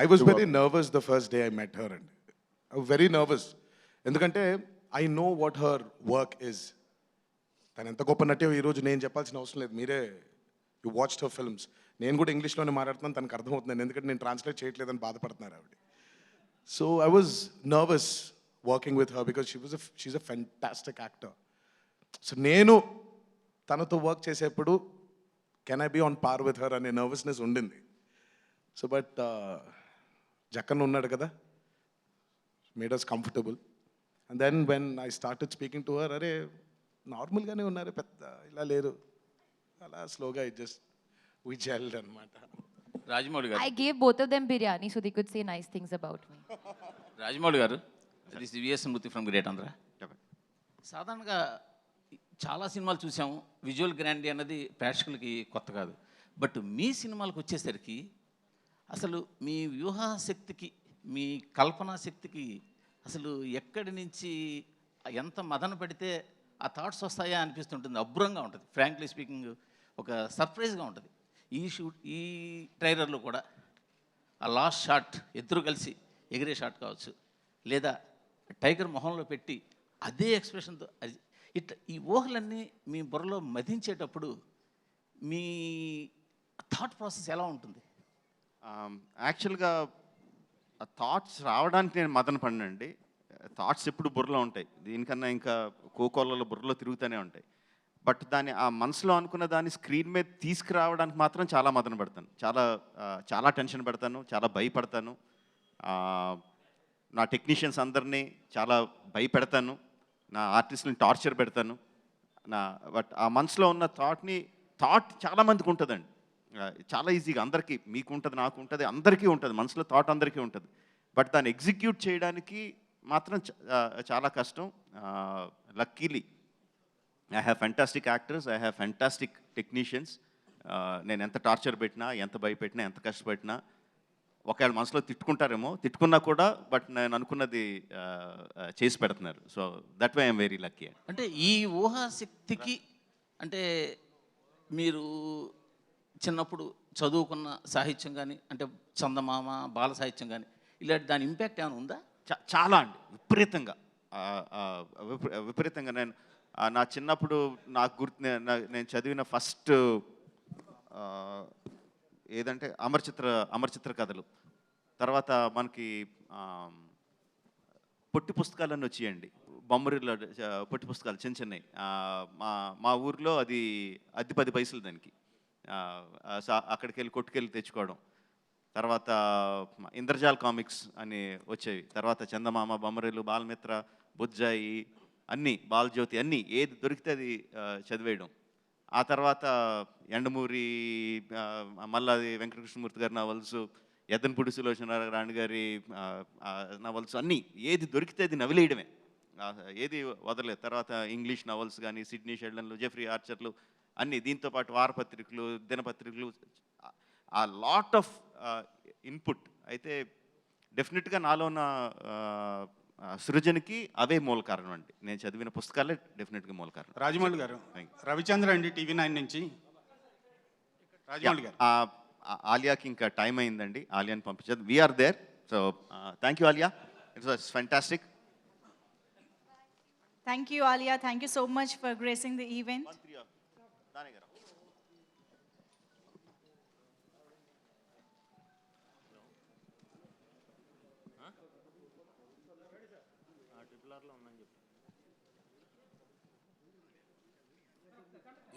D: I was very nervous the first day I met her and very nervous. ఎందుకంటే I know what her work is. తను ఎంత గొప్ప నటే ఈరోజు నేను చెప్పాల్సిన అవసరం లేదు, మీరే యూ వాచ్డ్ హర్ ఫిల్మ్స్. నేను కూడా ఇంగ్లీష్లోనే మాట్లాడుతున్నాను, తనకు అర్థమవుతున్నాను, ఎందుకంటే నేను ట్రాన్స్లేట్ చేయట్లేదని బాధపడుతున్నారు ఆవిడ. So I was nervous working with her because she's a fantastic actor. So నేను తనతో వర్క్ చేసేప్పుడు can I be on par with her అనే నర్వస్నెస్ ఉండింది. సో బట్ జక్కన్ ఉన్నాడు కదా, made us comfortable. And then when I started speaking to her, అరే నార్మల్గానే ఉన్నారు, పెద్ద ఇలా లేరు, అలా స్లోగా ఇట్ జస్ట్ వి జెల్డ్ అనమాట.
E: రాజమౌళి గారు,
G: I gave both of them biryani so they could say nice things about me.
E: Rajamouli గారు, this VSN Murthy from great Andhra. సాధారణంగా చాలా సినిమాలు చూసాము, విజువల్ గ్రాండీ అన్నది ప్రేక్షకులకి కొత్త కాదు. బట్ మీ సినిమాలకు వచ్చేసరికి అసలు మీ వ్యూహాశక్తికి, మీ కల్పనా శక్తికి అసలు ఎక్కడి నుంచి ఎంత మదన పడితే ఆ థాట్స్ వస్తాయా అనిపిస్తుంటుంది. అబ్బురంగా ఉంటుంది, ఫ్రాంక్లీ స్పీకింగ్ ఒక సర్ప్రైజ్గా ఉంటుంది. ఈ ట్రైలర్లో కూడా ఆ లాస్ట్ షాట్ ఇద్దరు కలిసి ఎగిరే షాట్ కావచ్చు, లేదా టైగర్ మొహంలో పెట్టి అదే ఎక్స్ప్రెషన్తో అది ఇట్లా ఈ ఊహలన్నీ మీ బుర్రలో మదించేటప్పుడు మీ థాట్ ప్రాసెస్ ఎలా ఉంటుంది?
A: యాక్చువల్గా ఆ థాట్స్ రావడానికి నేను మదన పడినండి. థాట్స్ ఎప్పుడు బుర్రలో ఉంటాయి, దీనికన్నా ఇంకా కోకోలలో బుర్రలో తిరుగుతూనే ఉంటాయి. బట్ దాన్ని ఆ మనసులో అనుకున్న దాన్ని స్క్రీన్ మీద తీసుకురావడానికి మాత్రం చాలా మదన పడతాను, చాలా టెన్షన్ పడతాను, చాలా భయపడతాను. నా టెక్నీషియన్స్ అందరినీ చాలా భయపెడతాను, నా ఆర్టిస్ట్ని టార్చర్ పెడతాను. బట్ ఆ మనసులో ఉన్న థాట్ చాలామందికి ఉంటుందండి. చాలా ఈజీగా అందరికీ, మీకు ఉంటుంది, నాకు ఉంటుంది, అందరికీ ఉంటుంది, మనసులో థాట్ అందరికీ ఉంటుంది. బట్ దాన్ని ఎగ్జిక్యూట్ చేయడానికి మాత్రం చాలా కష్టం. Luckily I have fantastic actors, I have fantastic technicians. నేను ఎంత టార్చర్ పెట్టినా, ఎంత భయపెట్టినా, ఎంత కష్టపెట్టినా, ఒకవేళ మనసులో తిట్టుకుంటారేమో, తిట్టుకున్నా కూడా బట్ నేను అనుకున్నది చేసి పెడుతున్నారు. So that why I'm very lucky.
E: అంటే ఈ ఊహాశక్తికి అంటే మీరు చిన్నప్పుడు చదువుకున్న సాహిత్యం కానీ, అంటే చందమామ, బాల సాహిత్యం కానీ, ఇలాంటి దాని ఇంపాక్ట్ ఏమైనా ఉందా?
A: చాలా అండి, విపరీతంగా. నేను నా చిన్నప్పుడు నాకు గుర్తు, నేను చదివిన ఫస్ట్ ఏదంటే అమరచిత్ర కథలు. తర్వాత మనకి పొట్టి పుస్తకాలన్నీ వచ్చేయండి, బొమ్మరిలో పొట్టి పుస్తకాలు చిన్న చిన్నవి. మా ఊర్లో అది 10 పైసలు దానికి. అక్కడికి వెళ్ళి కొట్టుకెళ్ళి తెచ్చుకోవడం. తర్వాత ఇంద్రజాల్ కామిక్స్ అని వచ్చేవి. తర్వాత చందమామ, బొమ్మరిలు, బాలమిత్ర, బుజ్జాయి, అన్నీ, బాలజ్యోతి, అన్నీ ఏది దొరికితే అది చదివేయడం. ఆ తర్వాత ఎండమూరి, మల్లాది వెంకటకృష్ణమూర్తి గారి నవల్స్, ఎద్దనపూడి సులోచన రాణి గారి నవల్స్, అన్నీ ఏది దొరికితే అది నవిలేయడమే, ఏది వదలలేదు. తర్వాత ఇంగ్లీష్ నవల్స్ కానీ, సిడ్నీ షెల్డన్లు, జెఫ్రీ ఆర్చర్లు, అన్నీ. దీంతోపాటు వారపత్రికలు, దినపత్రికలు, ఆ లాట్ ఆఫ్ ఇన్పుట్. అయితే డెఫినెట్గా నాలో ఉన్న సృజనకి అవే మూల కారణం అండి. నేను చదివిన పుస్తకాలే డెఫినెట్గా మూల కారణం.
O: రాజమౌళి గారు, రవిచంద్ర అండి, TV9 నుంచి. రాజమౌళి గారు,
A: ఆలియాకి ఇంకా టైం అయిందండి, ఆలియాని పంపించదు. We are there. So thank you Alia, it's was fantastic.
B: Thank you, Alia. Thank you so much for gracing the event.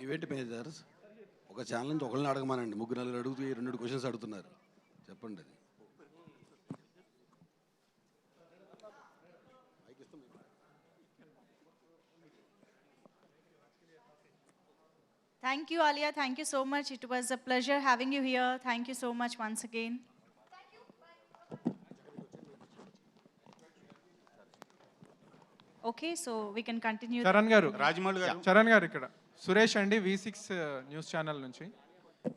P: Event managers ఒక ఛానల్ నుంచి ఒకరిని అడగమానండి, 3-4 అడుగుతూ 2 క్వశ్చన్స్ అడుగుతున్నారు, చెప్పండి అది.
B: Thank you, Alia. Thank you so much. It was a pleasure having you here. Thank you so much once again. Okay, so we can continue.
Q: Charan గారు,
O: రాజమౌళి గారు,
Q: చరణ్ గారు ఇక్కడ సురేష్ అండి, V6 న్యూస్ ఛానల్ నుంచి.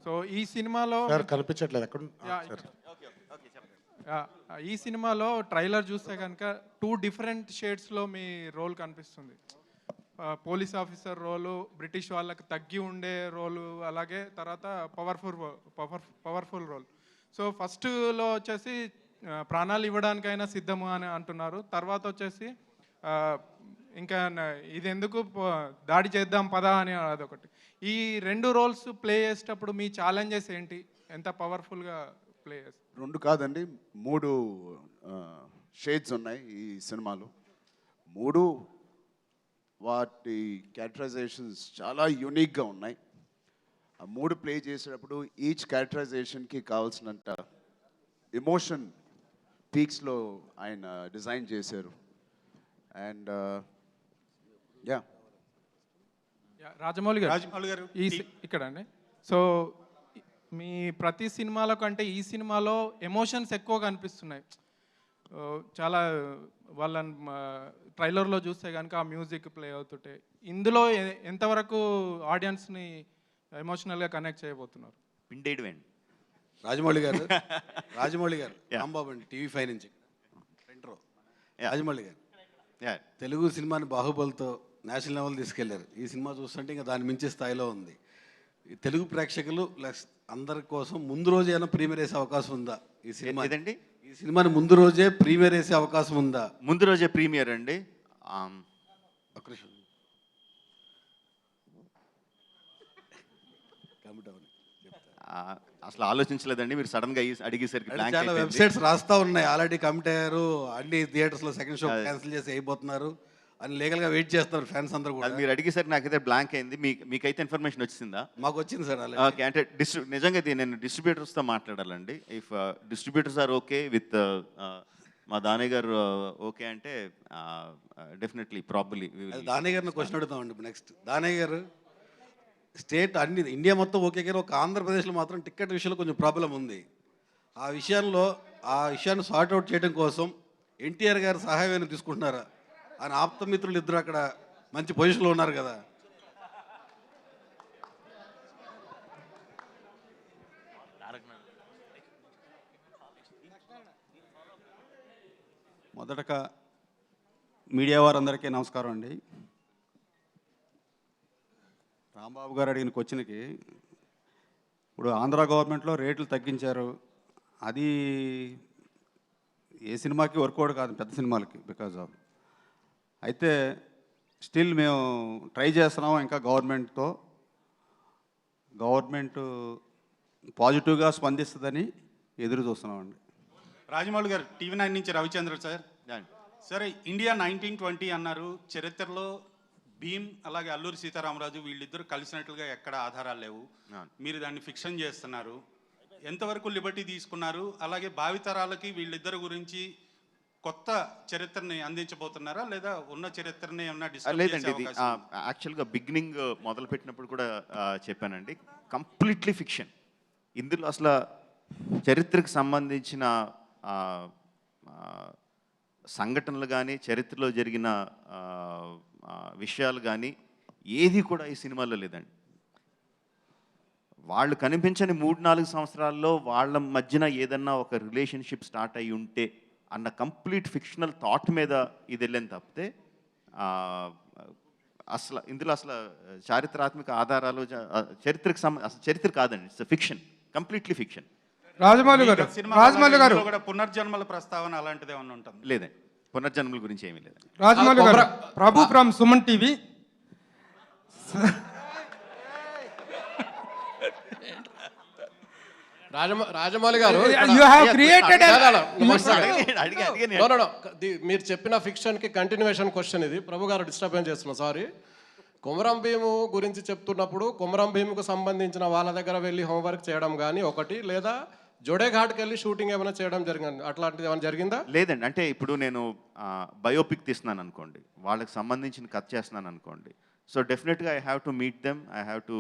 Q: సో ఈ సినిమాలో
D: కనిపించట్లేదు ఎక్కడ.
Q: ఈ సినిమాలో ట్రైలర్ చూస్తే కనుక 2 డిఫరెంట్ షేడ్స్లో మీ రోల్ కనిపిస్తుంది. పోలీస్ ఆఫీసర్ రోలు, బ్రిటిష్ వాళ్ళకి తగ్గి ఉండే రోలు, అలాగే తర్వాత పవర్ఫుల్ రోల్. సో ఫస్ట్లో వచ్చేసి ప్రాణాలు ఇవ్వడానికైనా సిద్ధము అని అంటున్నారు. తర్వాత వచ్చేసి ఇంకా ఇది ఎందుకు దాడి చేద్దాం పదా అని అదొకటి. ఈ 2 రోల్స్ ప్లే చేసేటప్పుడు మీ ఛాలెంజెస్ ఏంటి? ఎంత పవర్ఫుల్గా ప్లే చేస్తారు?
H: 2 కాదండి, 3 షేడ్స్ ఉన్నాయి ఈ సినిమాలో. 3 వాటి క్యారెక్టరైజేషన్స్ చాలా యూనిక్గా ఉన్నాయి. ఆ 3 ప్లే చేసేటప్పుడు ఈచ్ క్యారెక్టరైజేషన్కి కావాల్సినంత ఎమోషన్ పీక్స్లో ఆయన డిజైన్ చేశారు. అండ్
Q: రాజమౌళి గారు ఇక్కడ అండి. సో మీ ప్రతి సినిమాలో కంటే ఈ సినిమాలో ఎమోషన్స్ ఎక్కువ కనిపిస్తున్నాయి. చాలా వాళ్ళ ట్రైలర్లో చూస్తే కనుక ఆ మ్యూజిక్ ప్లే అవుతుంటే, ఇందులో ఎంతవరకు ఆడియన్స్ని ఎమోషనల్గా కనెక్ట్ చేయబోతున్నారు?
A: పిండేయడమేండి.
P: రాజమౌళి గారు, రాంబాబు అండి, TV5 నుంచి. రాజమౌళి గారు, తెలుగు సినిమాని బాహుబలితో నేషనల్ లెవెల్ తీసుకెళ్లారు. ఈ సినిమా చూస్తుంటే ఇంకా దాని మించి స్థాయిలో ఉంది. తెలుగు ప్రేక్షకులు అందరి కోసం ముందు రోజు ఏమైనా ప్రీమియర్ వేసే అవకాశం ఉందా ఈ సినిమా? ఈ సినిమాని ముందు రోజే ప్రీమియర్ వేసే అవకాశం ఉందా?
A: ముందు రోజే ప్రీమియర్ అండి. అసలు ఆలోచించలేదండి, మీరు సడన్ గా అడిగేసరికి.
P: చాలా వెబ్సైట్స్ రాస్తా ఉన్నాయి, ఆల్రెడీ కమిట్ అయ్యారు, అన్ని థియేటర్స్లో సెకండ్ షో క్యాన్సిల్ చేసి అయిపోతున్నారు, అని లీగల్గా వెయిట్ చేస్తున్నారు ఫ్యాన్స్ అందరూ కూడా.
A: అది మీరు అడిగేసరికి నాకైతే బ్లాంక్ అయింది. మీకైతే ఇన్ఫర్మేషన్ వచ్చిందా?
P: మాకు వచ్చింది సార్.
A: ఓకే, అంటే నిజంగా ఇది నేను డిస్ట్రిబ్యూటర్స్తో మాట్లాడాలండి. If distributors are okay with మా దానయ్య గారు ఓకే అంటే డెఫినెట్లీ ప్రాబబ్లీ
P: దానయ్య గారిని క్వశ్చన్ అడుగుతామండి ఇప్పుడు నెక్స్ట్. దానయ్య గారు స్టేట్ అన్ని ఇండియా మొత్తం ఓకే కానీ ఒక ఆంధ్రప్రదేశ్లో మాత్రం టికెట్ విషయంలో కొంచెం ప్రాబ్లం ఉంది. ఆ విషయాన్ని సార్ట్అవుట్ చేయడం కోసం ఎన్టీఆర్ గారు సహాయం తీసుకుంటున్నారా అని ఆప్తమిత్రులు ఇద్దరు అక్కడ మంచి పొజిషన్లో ఉన్నారు కదా.
O: మొదటగా మీడియా వారందరికీ నమస్కారం అండి. రాంబాబు గారు అడిగిన క్వశ్చన్కి ఇప్పుడు ఆంధ్ర గవర్నమెంట్లో రేట్లు తగ్గించారు. అది ఏ సినిమాకి వర్కౌట్ కాదు, పెద్ద సినిమాలకి బికాజ్ ఆఫ్. అయితే స్టిల్ మేము ట్రై చేస్తున్నాం ఇంకా గవర్నమెంట్ పాజిటివ్గా స్పందిస్తుందని ఎదురు చూస్తున్నామండి. రాజమౌళి గారు TV9 నుంచి రవిచంద్ర సార్. సరే, ఇండియా 1920 అన్నారు. చరిత్రలో భీమ్ అలాగే అల్లూరి సీతారామరాజు వీళ్ళిద్దరూ కలిసినట్లుగా ఎక్కడ ఆధారాలు లేవు. మీరు దాన్ని ఫిక్షన్ చేస్తున్నారు. ఎంతవరకు లిబర్టీ తీసుకున్నారు? అలాగే భావితరాలకి వీళ్ళిద్దరు గురించి కొత్త చరిత్రని అందించబోతున్నారా లేదా ఉన్న చరిత్రని ఏమన్నా డిస్కస్
A: లేదండి, ఇది యాక్చువల్గా బిగినింగ్ మొదలు పెట్టినప్పుడు కూడా చెప్పానండి, కంప్లీట్లీ ఫిక్షన్. ఇందులో అసలు చరిత్రకు సంబంధించిన సంఘటనలు కానీ చరిత్రలో జరిగిన విషయాలు కానీ ఏది కూడా ఈ సినిమాలో లేదండి. వాళ్ళు కనిపించని 3-4 సంవత్సరాల్లో వాళ్ళ మధ్యన ఏదన్నా ఒక రిలేషన్షిప్ స్టార్ట్ అయ్యి ఉంటే అన్న కంప్లీట్ ఫిక్షనల్ థాట్ మీద ఇది వెళ్ళని తప్పితే అసలు ఇందులో అసలు చారిత్రాత్మక ఆధారాలు అసలు చరిత్ర కాదండి. It's fiction, completely fiction.
Q: Rajamouli గారు
O: కూడా పునర్జన్మల ప్రస్తావన అలాంటిది ఏమన్నా ఉంటుంది?
A: లేదండి, పునర్జన్మల గురించి ఏమీ లేదండి.
Q: రాజమౌళి గారు, ప్రభు ఫ్రమ్ సుమన్ టీవీ.
R: రాజమౌళి గారు, మీరు చెప్పిన ఫిక్షన్ కి కంటిన్యూషన్ క్వశ్చన్ ఇది. ప్రభు గారు డిస్టర్బెన్స్ చేస్తున్నా, సారీ. కొమరం భీము గురించి చెప్తున్నప్పుడు కొమరం భీముకు సంబంధించిన వాళ్ళ దగ్గర వెళ్ళి హోంవర్క్ చేయడం కానీ ఒకటి, లేదా జోడేఘాట్కి వెళ్ళి షూటింగ్ ఏమైనా చేయడం జరిగింది, అట్లాంటిది ఏమైనా జరిగిందా?
A: లేదండి, అంటే ఇప్పుడు నేను బయోపిక్ తీస్తున్నాను అనుకోండి, వాళ్ళకి సంబంధించిన కథ చేస్తున్నాను అనుకోండి. సో డెఫినెట్గా I have to meet them, I have to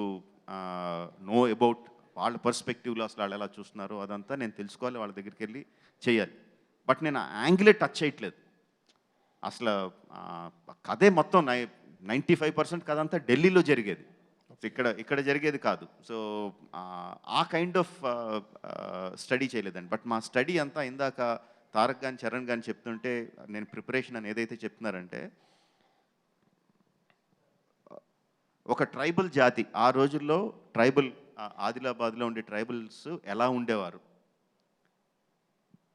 A: know about వాళ్ళ పర్స్పెక్టివ్లో అసలు వాళ్ళు ఎలా చూస్తున్నారు అదంతా నేను తెలుసుకోవాలి, వాళ్ళ దగ్గరికి వెళ్ళి చేయాలి. బట్ నేను యాంగిలే టచ్ చేయట్లేదు. అసలు కథే మొత్తం 95% కథ అంతా ఢిల్లీలో జరిగేది, ఇక్కడ జరిగేది కాదు. సో ఆ కైండ్ ఆఫ్ స్టడీ చేయలేదండి. బట్ మా స్టడీ అంతా ఇందాక తారక్ కానీ చరణ్ కానీ చెప్తుంటే నేను ప్రిపరేషన్ అని ఏదైతే చెప్తున్నారంటే, ఒక ట్రైబల్ జాతి ఆ రోజుల్లో ఆదిలాబాద్లో ఉండే ట్రైబల్స్ ఎలా ఉండేవారు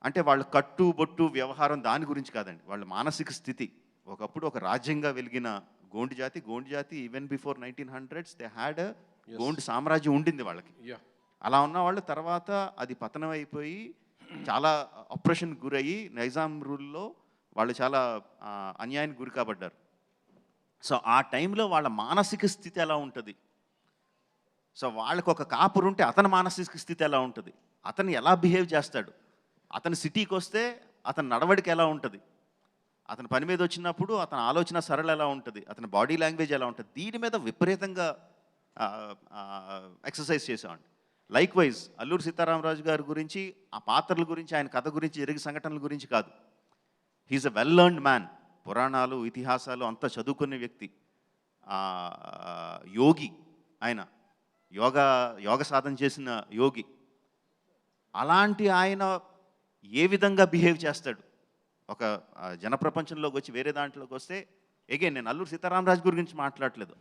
A: అంటే వాళ్ళ కట్టు బొట్టు వ్యవహారం దాని గురించి కాదండి, వాళ్ళ మానసిక స్థితి. ఒకప్పుడు ఒక రాజ్యంగా వెలిగిన గోండు జాతి even before 1900s they had Gond సామ్రాజ్యం ఉండింది వాళ్ళకి. అలా ఉన్న వాళ్ళు తర్వాత అది పతనం అయిపోయి చాలా ఆపరేషన్ గురయ్యి నైజాం రూల్లో వాళ్ళు చాలా అన్యాయానికి గురి కాబడ్డారు. సో ఆ టైంలో వాళ్ళ మానసిక స్థితి ఎలా ఉంటుంది, సో వాళ్ళకు ఒక కాపురు ఉంటే అతని మానసిక స్థితి ఎలా ఉంటుంది, అతను ఎలా బిహేవ్ చేస్తాడు, అతను సిటీకి వస్తే అతని నడవడిక ఎలా ఉంటుంది, అతని పని మీద వచ్చినప్పుడు అతని ఆలోచన సరళ ఎలా ఉంటుంది, అతని బాడీ లాంగ్వేజ్ ఎలా ఉంటుంది, దీని మీద విపరీతంగా ఎక్సర్సైజ్ చేసామండి. లైక్ వైజ్ అల్లూరి సీతారామరాజు గారి గురించి, ఆ పాత్రల గురించి, ఆయన కథ గురించి, జరిగే సంఘటనల గురించి కాదు. He's a well learned man. పురాణాలు ఇతిహాసాలు అంతా చదువుకునే వ్యక్తి, యోగి. ఆయన యోగ సాధన చేసిన యోగి. అలాంటి ఆయన ఏ విధంగా బిహేవ్ చేస్తాడు ఒక జనప్రపంచంలోకి వచ్చి వేరే దాంట్లోకి వస్తే, అగైన్ నేను అల్లూరి సీతారామరాజు గురించి మాట్లాడలేదు,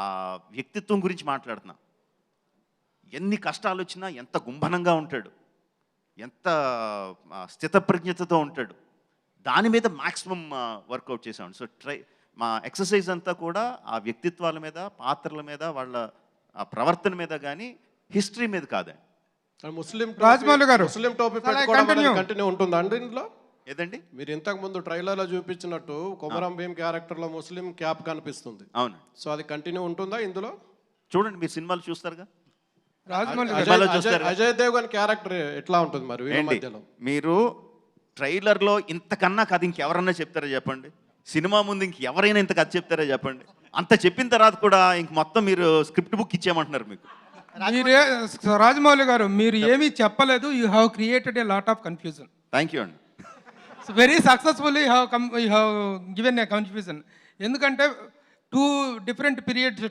A: ఆ వ్యక్తిత్వం గురించి మాట్లాడుతున్నా. ఎన్ని కష్టాలు వచ్చినా ఎంత గుంభనంగా ఉంటాడు, ఎంత స్థితప్రజ్ఞతతో ఉంటాడు, దాని మీద మ్యాక్సిమం వర్కౌట్ చేసాం. సో మా ఎక్సర్సైజ్ అంతా కూడా ఆ వ్యక్తిత్వాల మీద, పాత్రల మీద, వాళ్ళ ప్రవర్తన మీద కానీ హిస్టరీ మీద కాదండి.
R: ముస్లిం
Q: రాజమౌళి గారు,
R: ముస్లిం టోపీ పెట్టుకోవడం కంటిన్యూ ఉంటుందా అండి ఇంట్లో?
A: ఏదండి?
R: మీరు ఇంతకు ముందు ట్రైలర్లో చూపించినట్టు కొమరం భీమ్ క్యారెక్టర్లో ముస్లిం క్యాప్ కనిపిస్తుంది.
A: అవును.
R: సో అది కంటిన్యూ ఉంటుందా ఇందులో?
A: చూడండి, మీరు సినిమాలు చూస్తారుగా.
R: అజయ్ దేవ్ గారి క్యారెక్టర్ ఎట్లా ఉంటుంది మరి వీళ్ళ
A: ఏంటి
R: మధ్యలో?
A: మీరు ట్రైలర్లో ఇంతకన్నా కథ ఇంకెవరన్నా చెప్తారా చెప్పండి? సినిమా ముందు ఇంకెవరైనా ఇంత కథ చెప్తారా చెప్పండి? అంత చెప్పిన తర్వాత కూడా ఇంక మొత్తం మీరు స్క్రిప్ట్ బుక్ ఇచ్చేయమంటున్నారు మీకు.
S: మీరే రాజమౌళి గారు, మీరు ఏమీ చెప్పలేదు. You have created a lot of confusion.
A: Thank you అండి.
S: So very successfully you have given a confusion. ఎందుకంటే 2 డిఫరెంట్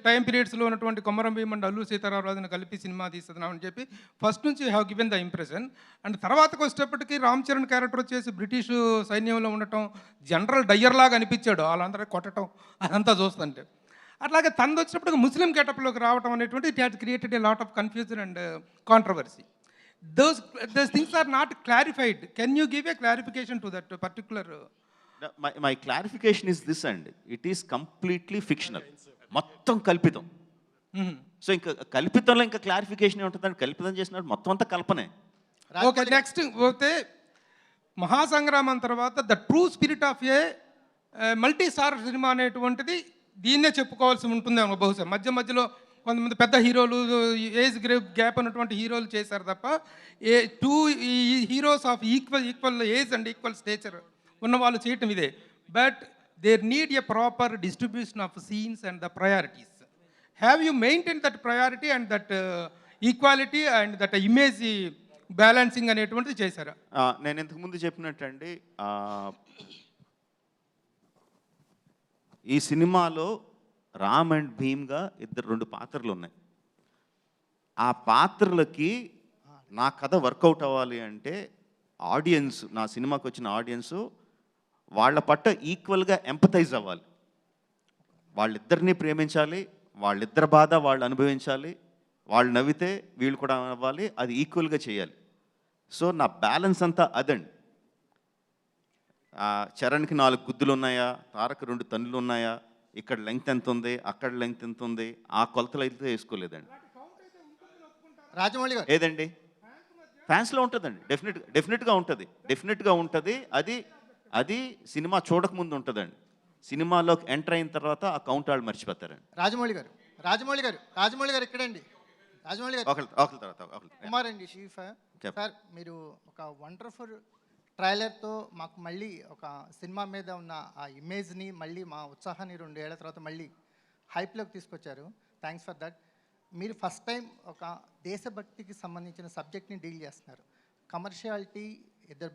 S: టైం పీరియడ్స్లో ఉన్నటువంటి కొమరం భీమ్ అండ్ అల్లూరి సీతారామరాజును కలిపి సినిమా తీస్తున్నామని చెప్పి ఫస్ట్ నుంచి you have given the impression. And తర్వాతకు వచ్చేటప్పటికి రామ్ చరణ్ క్యారెక్టర్ వచ్చేసి బ్రిటిష్ సైన్యంలో ఉండటం, జనరల్ డయ్యర్ లాగా అనిపించాడు, వాళ్ళందరూ కొట్టడం అదంతా చూస్తుంటే. అట్లాగే తనది వచ్చినప్పటికి ముస్లిం గెటప్లోకి రావడం అనేటువంటి it has created a lot of confusion and controversy. Those things are not clarified. Can you give a clarification to that particular?
A: My clarification is this, and it is completely fictional. మొత్తం కల్పితం. So ఇంకా కల్పితంలో ఇంకా clarification ఏముంటుందండి? కల్పితం చేసినట్టు మొత్తం అంతా కల్పనే.
S: ఓకే, నెక్స్ట్ పోతే మహాసంగ్రామం తర్వాత the true spirit of a multi star cinema అనేటువంటిది దీన్నే చెప్పుకోవాల్సి ఉంటుందేమో బహుశా. మధ్యలో కొంతమంది పెద్ద హీరోలు, ఏజ్ గ్యాప్ ఉన్నటువంటి హీరోలు చేశారు తప్ప 2 heroes of equal age and equal stature ఉన్న వాళ్ళు చేయటం ఇదే. But there need a proper distribution of scenes and the priorities. Have you maintain that priority and that equality and that image balancing అనేటువంటిది చేశారా?
A: నేను ఇంతకుముందు చెప్పినట్టండి, ఈ సినిమాలో రామ్ అండ్ భీమ్గా 2 పాత్రలు ఉన్నాయి. ఆ పాత్రలకి నా కథ వర్కౌట్ అవ్వాలి అంటే ఆడియన్స్, నా సినిమాకి వచ్చిన ఆడియన్సు వాళ్ళ పట్ల ఈక్వల్గా ఎంపథైజ్ అవ్వాలి. వాళ్ళిద్దరినీ ప్రేమించాలి, వాళ్ళిద్దరి బాధ వాళ్ళు అనుభవించాలి, వాళ్ళు నవ్వితే వీళ్ళు కూడా నవ్వాలి, అది ఈక్వల్గా చేయాలి. సో నా బ్యాలెన్స్ అంతా అదండి. చరణ్కి 4 గుద్దులు ఉన్నాయా, తారక్ 2 తన్నులు ఉన్నాయా, ఇక్కడ లెంగ్త్ ఎంత ఉంది, అక్కడ లెంగ్త్ ఎంత ఉంది, ఆ కొలతలు అయితే వేసుకోలేదండి.
T: రాజమౌళి గారు
A: ఏదండి? ఫ్యాన్స్లో ఉంటుందండి, డెఫినెట్గా ఉంటుంది. అది సినిమా చూడకముందు ఉంటుందండి. సినిమాలోకి ఎంటర్ అయిన తర్వాత ఆ కౌంట్ వాళ్ళు మర్చిపోతారండి.
T: రాజమౌళి గారు ఇక్కడండి. రాజమౌళి గారు
A: ఒకరి తర్వాత
T: కుమార్ అండి, చీఫ్ సార్. మీరు ఒక వండర్ఫుల్ ట్రైలర్తో మాకు మళ్ళీ ఒక సినిమా మీద ఉన్న ఆ ఇమేజ్ని మళ్ళీ మా ఉత్సాహాన్ని 2 ఏళ్ల తర్వాత మళ్ళీ హైప్లోకి తీసుకొచ్చారు. Thanks for that. మీరు ఫస్ట్ టైం ఒక దేశభక్తికి సంబంధించిన సబ్జెక్ట్ని డీల్ చేస్తున్నారు. కమర్షియాలిటీ, 2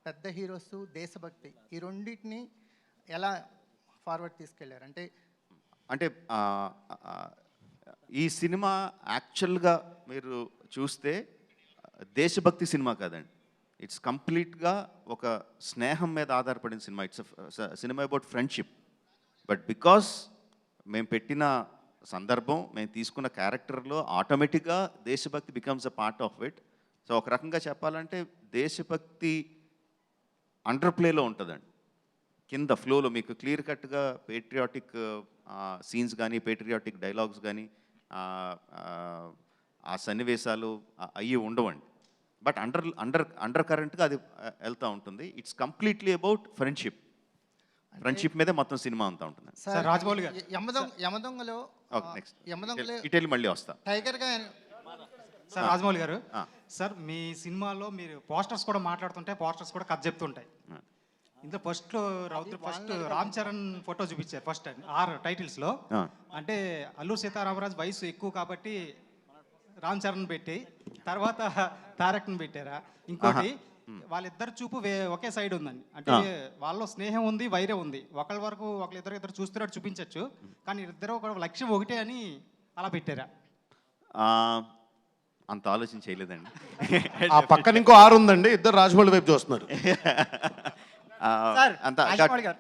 T: పెద్ద హీరోస్, దేశభక్తి, ఈ రెండింటిని ఎలా ఫార్వర్డ్ తీసుకెళ్లారు?
A: అంటే ఈ సినిమా యాక్చువల్గా మీరు చూస్తే దేశభక్తి సినిమా కాదండి. ఇట్స్ కంప్లీట్గా ఒక స్నేహం మీద ఆధారపడిన cinema. It's cinema about friendship. But because మేము పెట్టిన సందర్భం, మేము తీసుకున్న క్యారెక్టర్లో ఆటోమేటిక్గా దేశభక్తి becomes a part of it. So ఒక రకంగా చెప్పాలంటే దేశభక్తి అండర్ ప్లేలో ఉంటుందండి. కింద ఫ్లోలో మీకు క్లియర్ కట్గా పేట్రియాటిక్ సీన్స్ కానీ, పేట్రియాటిక్ డైలాగ్స్ కానీ, ఆ సన్నివేశాలు అవి ఉండవండి. బట్ అండర్ కరెంట్గా అది వెళ్తూ ఉంటుంది. ఇట్స్ కంప్లీట్లీ అబౌట్ ఫ్రెండ్షిప్ మీదే మొత్తం సినిమా అంతా ఉంటుంది.
T: సార్ రాజమౌళి గారు, యమదొంగలో
A: ఇటెళ్ళి మళ్ళీ వస్తా.
T: టైగర్గా
U: సార్ రాజమౌళి గారు, సార్ మీ సినిమాలో మీరు పోస్టర్స్ కూడా మాట్లాడుతుంటే పోస్టర్స్ కూడా కథ చెప్తుంటాయి. ఇందులో ఫస్ట్ రామ్ చరణ్ ఫోటో చూపించారు ఫస్ట్ 6 టైటిల్స్లో. అంటే అల్లూరి సీతారామరాజు వయసు ఎక్కువ కాబట్టి రామ్ చరణ్ పెట్టి తర్వాత తారక్ని పెట్టారా? ఇంకోటి వాళ్ళిద్దరు చూపు ఒకే సైడ్ ఉందండి. అంటే వాళ్ళలో స్నేహం ఉంది, వైరం ఉంది. ఒకళ్ళ వరకు ఇద్దరు చూస్తున్నట్టు చూపించవచ్చు, కానీ ఇద్దరు కూడా లక్ష్యం ఒకటే అని అలా పెట్టారా?
A: అంత ఆలోచన చేయలేదండి.
D: ఆ పక్కన ఇంకో 6 ఉందండి, ఇద్దరు రాజమౌళి వైపు చూస్తున్నారు.
A: అంత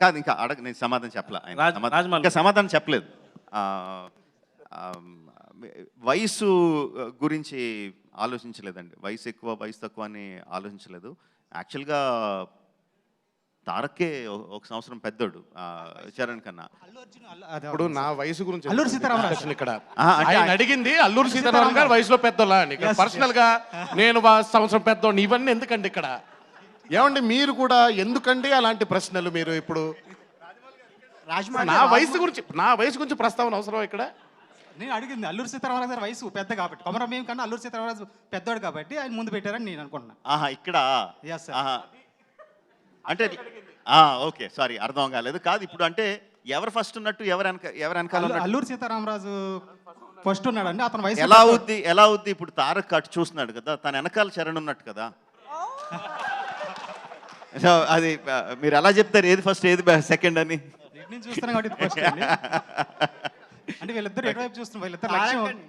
A: కాదు, ఇంకా నేను సమాధానం చెప్పలే. సమాధానం చెప్పలేదు. వయసు గురించి ఆలోచించలేదండి. వయసు ఎక్కువ, వయసు తక్కువ అని ఆలోచించలేదు. యాక్చువల్గా తారక్కే 1 సంవత్సరం పెద్దోడు చరణ్ కన్నా.
D: ఇప్పుడు నా వయసు గురించి
U: అల్లూరి సీతారామరాజు
D: ఇక్కడ ఆయన అడిగింది అల్లూరి సీతారామరాజు గారు వయసులో పెద్దోళ్ళా అని. పర్సనల్ గా నేను సంవత్సరం పెద్దోడిని, ఇవన్నీ ఎందుకండి ఇక్కడ? ఏమండి మీరు కూడా ఎందుకండి అలాంటి ప్రశ్నలు మీరు ఇప్పుడు నా వయసు గురించి ప్రస్తావన అవసరం ఇక్కడ?
U: నేను అడిగింది అల్లూరి సీతారామరాజు గారి వయసు పెద్ద కాబట్టి, కొమరం భీం కన్నా అల్లూరి సీతారామరాజు పెద్దవాడు కాబట్టి ఆయన ముందు పెట్టారని నేను అనుకుంటున్నా.
A: ఆహా, ఇక్కడ
U: Yes, sir.
A: ఆహా. అంటే ఓకే, సారీ, అర్థం కాలేదు. కాదు, ఇప్పుడు అంటే ఎవరు ఫస్ట్ ఉన్నట్టు, ఎవరు వెనకాల ఉన్నట్టు?
U: అల్లూరి సీతారామరాజు ఫస్ట్ ఉన్నాడండి, అతని వయసు
A: ఎలా అవుద్ది? ఇప్పుడు తారక్ అటు చూస్తున్నాడు కదా, తన వెనకాల చరణ్ ఉన్నట్టు కదా. సో అది మీరు ఎలా చెప్తారు, ఏది ఫస్ట్ ఏది సెకండ్ అని?
U: నేను చూస్తున్నాను కాబట్టి ఫస్ట్ అండి. అంటే వీళ్ళిద్దరు ఎటువైపు చూస్తున్నారు, వీళ్ళిద్దరు లక్ష్యం.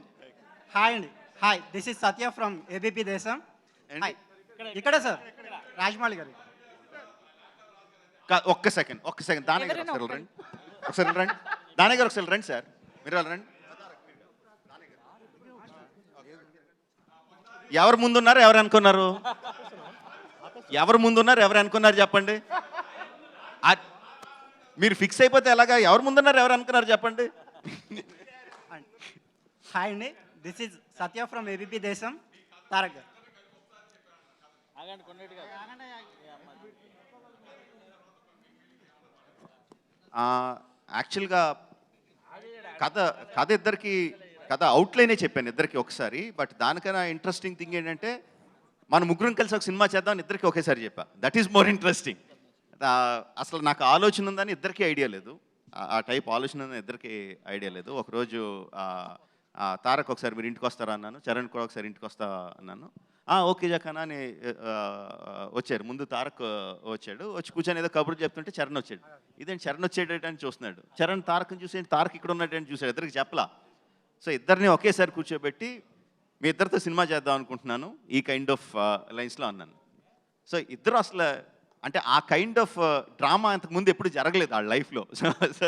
C: హాయ్ అండి, hi, this is Satya from ABP దేశం. హాయ్, ఇక్కడ సార్ రాజమౌళి గారు.
A: ఒక్క సెకండ్ దాని గారు ఒకసారి రండి, దాని గారు ఒకసారి రండి సార్, మీరు రండి. ఎవరు ముందున్నారు, ఎవరు అనుకున్నారు? ఎవరు ముందున్నారు, ఎవరు అనుకున్నారు చెప్పండి. మీరు ఫిక్స్ అయిపోతే ఎలాగా? ఎవరు ముందున్నారు, ఎవరు అనుకున్నారు చెప్పండి.
C: హాయ్ అండి, this is Satya from ABP దేశం. తారక్ గారు.
A: యాక్చువల్గా కథ అవుట్లైనే చెప్పాను ఇద్దరికి ఒకసారి. బట్ దానికన్నా ఇంట్రెస్టింగ్ థింగ్ ఏంటంటే మన ముగ్గురం కలిసి ఒక సినిమా చేద్దాం ఇద్దరికి ఒకేసారి చెప్పా. That is more interesting. అసలు నాకు ఆలోచన ఉందని ఇద్దరికీ ఐడియా లేదు, ఆ టైప్ ఆలోచన ఉందని ఇద్దరికి ఐడియా లేదు. ఒకరోజు తారక్ ఒకసారి మీరు ఇంటికి వస్తారా అన్నాను, చరణ్ కూడా ఒకసారి ఇంటికి వస్తా అన్నాను. ఓకే జక్కనా అని వచ్చారు. ముందు తారక్ వచ్చాడు, వచ్చి కూర్చొని ఏదో కబుర్లు చెప్తుంటే చరణ్ వచ్చాడు. ఇదేంటి చరణ్ వచ్చేటని చూస్తున్నాడు, చరణ్ తారక్ని చూసి తారక్ ఇక్కడ ఉన్నట్టు చూసాడు, ఇద్దరికి చెప్పలా. సో ఇద్దరిని ఒకేసారి కూర్చోబెట్టి మీ ఇద్దరితో సినిమా చేద్దాం అనుకుంటున్నాను ఈ కైండ్ ఆఫ్ లైన్స్లో అన్నాను. సో ఇద్దరు అసలు అంటే ఆ కైండ్ ఆఫ్ డ్రామా అంతకుముందు ఎప్పుడు జరగలేదు వాళ్ళ లైఫ్లో. సో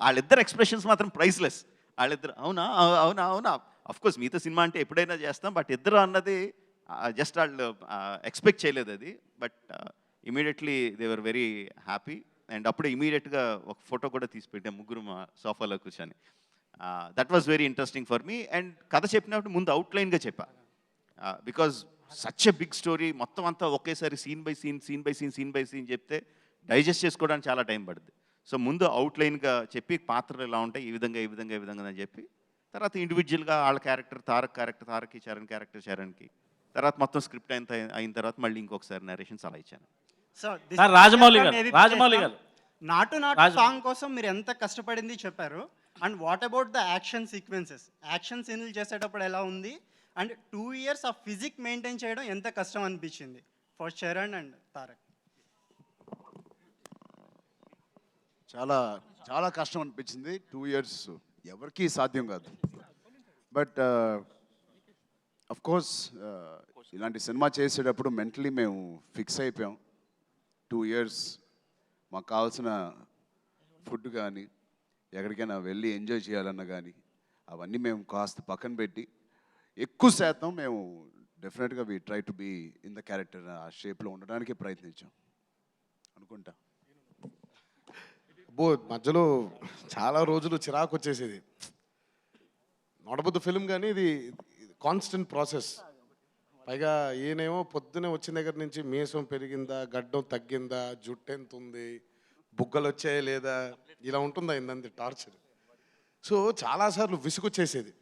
A: వాళ్ళిద్దరు ఎక్స్ప్రెషన్స్ మాత్రం ప్రైస్లెస్. వాళ్ళిద్దరు అవునా అవునా అవునా అఫ్కోర్స్ మీతో సినిమా అంటే ఎప్పుడైనా చేస్తాం, బట్ ఇద్దరు అన్నది జస్ట్ వాళ్ళు ఎక్స్పెక్ట్ చేయలేదు అది. But immediately they were very happy. And అప్పుడే ఇమీడియట్గా ఒక ఫోటో కూడా తీసి పెట్టాం ముగ్గురు మా సోఫాలో కూర్చొని. That was very interesting for me. And కథ చెప్పినప్పుడు ముందు అవుట్లైన్గా చెప్పా, because such a big story మొత్తం అంతా ఒకేసారి సీన్ బై సీన్ చెప్తే డైజెస్ట్ చేసుకోవడానికి చాలా టైం పడుతుంది. సో ముందు అవుట్లైన్గా చెప్పి పాత్రలు ఎలా ఉంటాయి, ఈ విధంగా అని చెప్పి తర్వాత ఇండివిజువల్గా వాళ్ళ క్యారెక్టర్ తారక్కి, చరణ్కి తర్వాత మొత్తం స్క్రిప్ట్ అయిన తర్వాత మళ్ళీ ఇంకొకసారి నరేషన్స్ అలా ఇచ్చాను.
M: రాజమౌళి గారు
C: నాటు సాంగ్ కోసం మీరు ఎంత కష్టపడింది చెప్పారు. And what about the action sequences, action సీన్లు చేసేటప్పుడు ఎలా ఉంది? అండ్ 2 years ఆ ఫిజిక్ మెయింటైన్ చేయడం ఎంత కష్టం అనిపించింది ఫర్ చరణ్ అండ్ తారక్?
H: చాలా కష్టం అనిపించింది. 2 years ఎవరికీ సాధ్యం కాదు. బట్ అఫ్ కోర్స్ ఇలాంటి సినిమా చేసేటప్పుడు మెంటలీ మేము ఫిక్స్ అయిపోయాం. 2 years మాకు కావాల్సిన ఫుడ్ కానీ ఎక్కడికైనా వెళ్ళి ఎంజాయ్ చేయాలన్నా కానీ అవన్నీ మేము కాస్త పక్కన పెట్టి ఎక్కువ శాతం మేము డెఫినెట్గా we try to be in the character, ఆ షేప్లో ఉండడానికి ప్రయత్నించాం అనుకుంటా.
D: మధ్యలో చాలా రోజులు చిరాకు వచ్చేసేది. నడబుద్దు ఫిల్మ్ కానీ ఇది కాన్స్టెంట్ ప్రాసెస్. పైగా ఈయనేమో పొద్దునే వచ్చిన దగ్గర నుంచి మీసం పెరిగిందా, గడ్డం తగ్గిందా, జుట్టు ఎంత ఉంది, బుగ్గలు వచ్చాయా లేదా, ఇలా ఉంటుందా ఇందంది టార్చర్. సో చాలాసార్లు విసుగొచ్చేసేది.